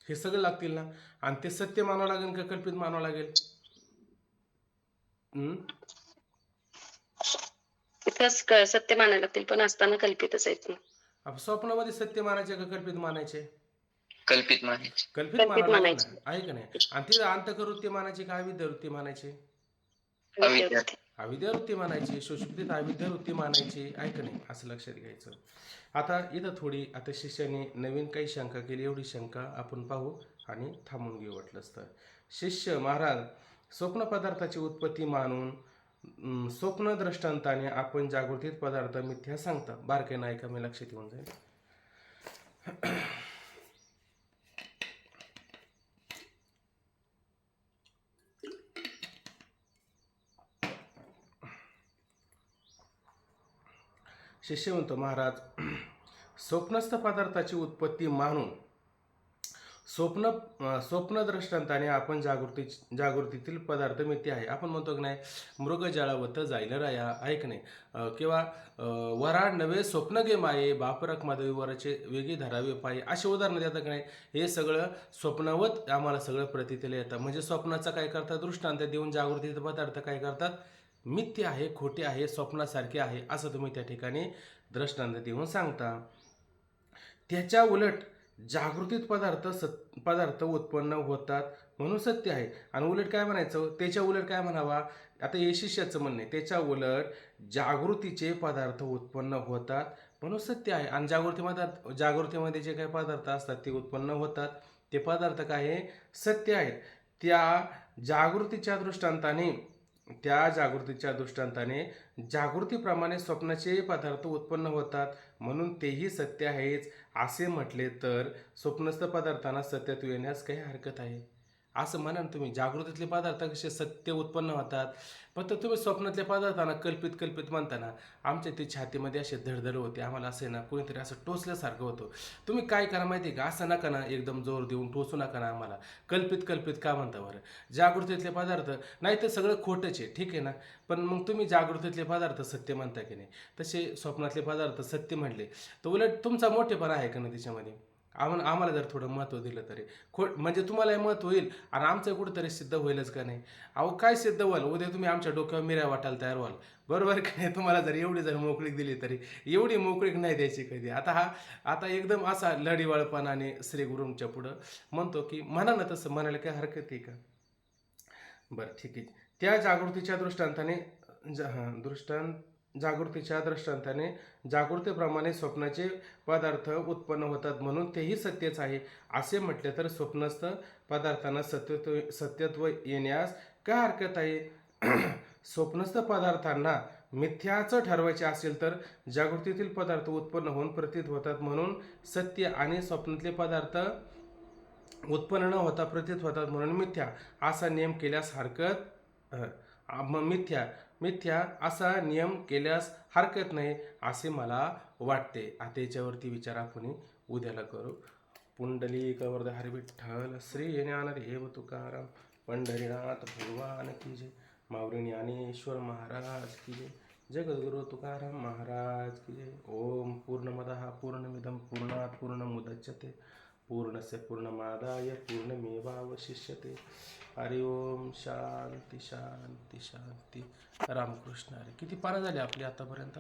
हे सगळं लागतील ना. आणि ते सत्य मानावं लागेल का कल्पित मानावं लागेल. तिथंच सत्य मानायला लागतील, पण असताना कल्पितच आहेत ना. स्वप्नामध्ये सत्य मानायचे का कल्पित मानायचे, कल्पित मानायचे. कल्पित कल्पित मानावं लागेल मानायचे. ना, आहे का नाही. आणि तिथं अंतकवृत्ती मानायची का अविद्यावृत्ती मानायची, अविद्या. अविद्यावृत्ती मानायची, सुषुप्तीत अविद्यावृत्ती मानायची, आहे का नाही, असं लक्षात घ्यायचं. आता इथं थोडी आता शिष्याने नवीन काही शंका केली, एवढी शंका आपण पाहू आणि थांबून घेऊ वाटलंच तर. शिष्य महाराज, स्वप्न पदार्थाची उत्पत्ती मानून स्वप्न दृष्टांताने आपण जागृतीत पदार्थ मिथ्या सांगता. बारके नायका मी लक्षात येऊन जाईल. शिष्य म्हणतो, महाराज, स्वप्नस्थ पदार्थाची उत्पत्ती मानून स्वप्न दृष्टांताने आपण जागृतीतील पदार्थ मिथ्या आहे. आपण म्हणतो की नाही, मृग जळावत जाईल राया, आहे की नाही. किंवा वराड नवे स्वप्न गे माये, बापरक माधवीवराचे वेगळी धरावे पाये, असे उदाहरणं देतात की नाही. हे सगळं स्वप्नवत आम्हाला सगळं प्रतीतीला येतं. म्हणजे स्वप्नाचा काय करतात, दृष्टांत देऊन जागृतीचे पदार्थ काय करतात, मिथ्य आहे, खोटे आहे, स्वप्नासारखे आहे, असं तुम्ही त्या ठिकाणी दृष्टांत देऊन सांगता. त्याच्या उलट जागृतीत पदार्थ उत्पन्न होतात म्हणून सत्य आहे. आणि उलट काय म्हणायचं, त्याच्या उलट काय म्हणावा, आता हे शिष्याचं म्हणणे, त्याच्या उलट जागृतीचे पदार्थ उत्पन्न होतात म्हणून सत्य आहे. आणि जागृतीमध्ये जे काही पदार्थ असतात ते उत्पन्न होतात, ते पदार्थ काय आहे, सत्य आहेत. त्या जागृतीच्या दृष्टांताने जागृतीप्रमाणे स्वप्नाचे पदार्थ उत्पन्न होतात म्हणून तेही सत्य आहेच असे म्हटले तर स्वप्नस्थ पदार्थांना सत्यत्व येण्यास काही हरकत आहे असं म्हणा ना तुम्ही. जागृतीतले पदार्थ कसे सत्य उत्पन्न होतात, फक्त तुम्ही स्वप्नातल्या पदार्थांना कल्पित म्हणताना आमच्या ते छातीमध्ये असे धडधड होते, आम्हाला असं ना कोणीतरी असं टोचल्यासारखं होतं. तुम्ही काय करा माहिती आहे का, असं नका ना, एकदम जोर देऊन टोचू नका ना आम्हाला. कल्पित का म्हणता बरं. जागृतीतले पदार्थ नाही तर सगळं खोटंच आहे, ठीक आहे ना. पण मग तुम्ही जागृतीतले पदार्थ सत्य म्हणता की नाही, तसे स्वप्नातले पदार्थ सत्य म्हटले तर उलट तुमचा मोठेपणा आहे का नाही त्याच्यामध्ये. आम्हाला जर थोडं महत्त्व दिलं तरी म्हणजे तुम्हालाही महत्त्व होईल आणि आमचं कुठंतरी सिद्ध होईलच का नाही. अहो काय सिद्ध व्हाल, उद्या तुम्ही आमच्या डोक्यावर मिऱ्या वाटायला तयार व्हाल, बरोबर का नाही. तुम्हाला जर एवढी जर मोकळीक दिली तरी एवढी मोकळीक नाही द्यायची कधी. आता एकदम असा लढीवाळपणाने श्री गुरूंच्या पुढं म्हणतो की म्हणा ना, तसं म्हणायला काही हरकत आहे का. बरं ठीक आहे. त्या जागृतीच्या दृष्टांताने जागृतीच्या दृष्टांताने जागृतीप्रमाणे स्वप्नाचे पदार्थ उत्पन्न होतात म्हणून तेही सत्यच आहे असे म्हटले तर स्वप्नस्थ पदार्थांना सत्यत्व येण्यास काय हरकत आहे. स्वप्नस्थ पदार्थांना मिथ्याचं ठरवायचे असेल तर जागृतीतील पदार्थ उत्पन्न होऊन प्रतीत होतात म्हणून सत्य आणि स्वप्नातले पदार्थ उत्पन्न न होता प्रतीत होतात म्हणून मिथ्या असा नियम केल्यास मिथ्या असा नियम केल्यास हरकत नाही असे मला वाटते. आता याच्यावरती विचार आपण उद्याला करू. पुंडलिक वरद हरी विठ्ठल श्री ज्ञानदेव तुकाराम पंढरीनाथ भगवान की जय. माऊली ज्ञानेश्वर महाराज की जय. जगद्गुरु तुकाराम महाराज की जय. ओम पूर्णमदः पूर्णमिदं पूर्णात् पूर्णमुदच्यते पूर्णस्य पूर्णमादाय पूर्णमेवावशिष्यते. हरि ओम. शांती शांती शांती. रामकृष्ण हरी. किती पानं झाली आपली आतापर्यंत.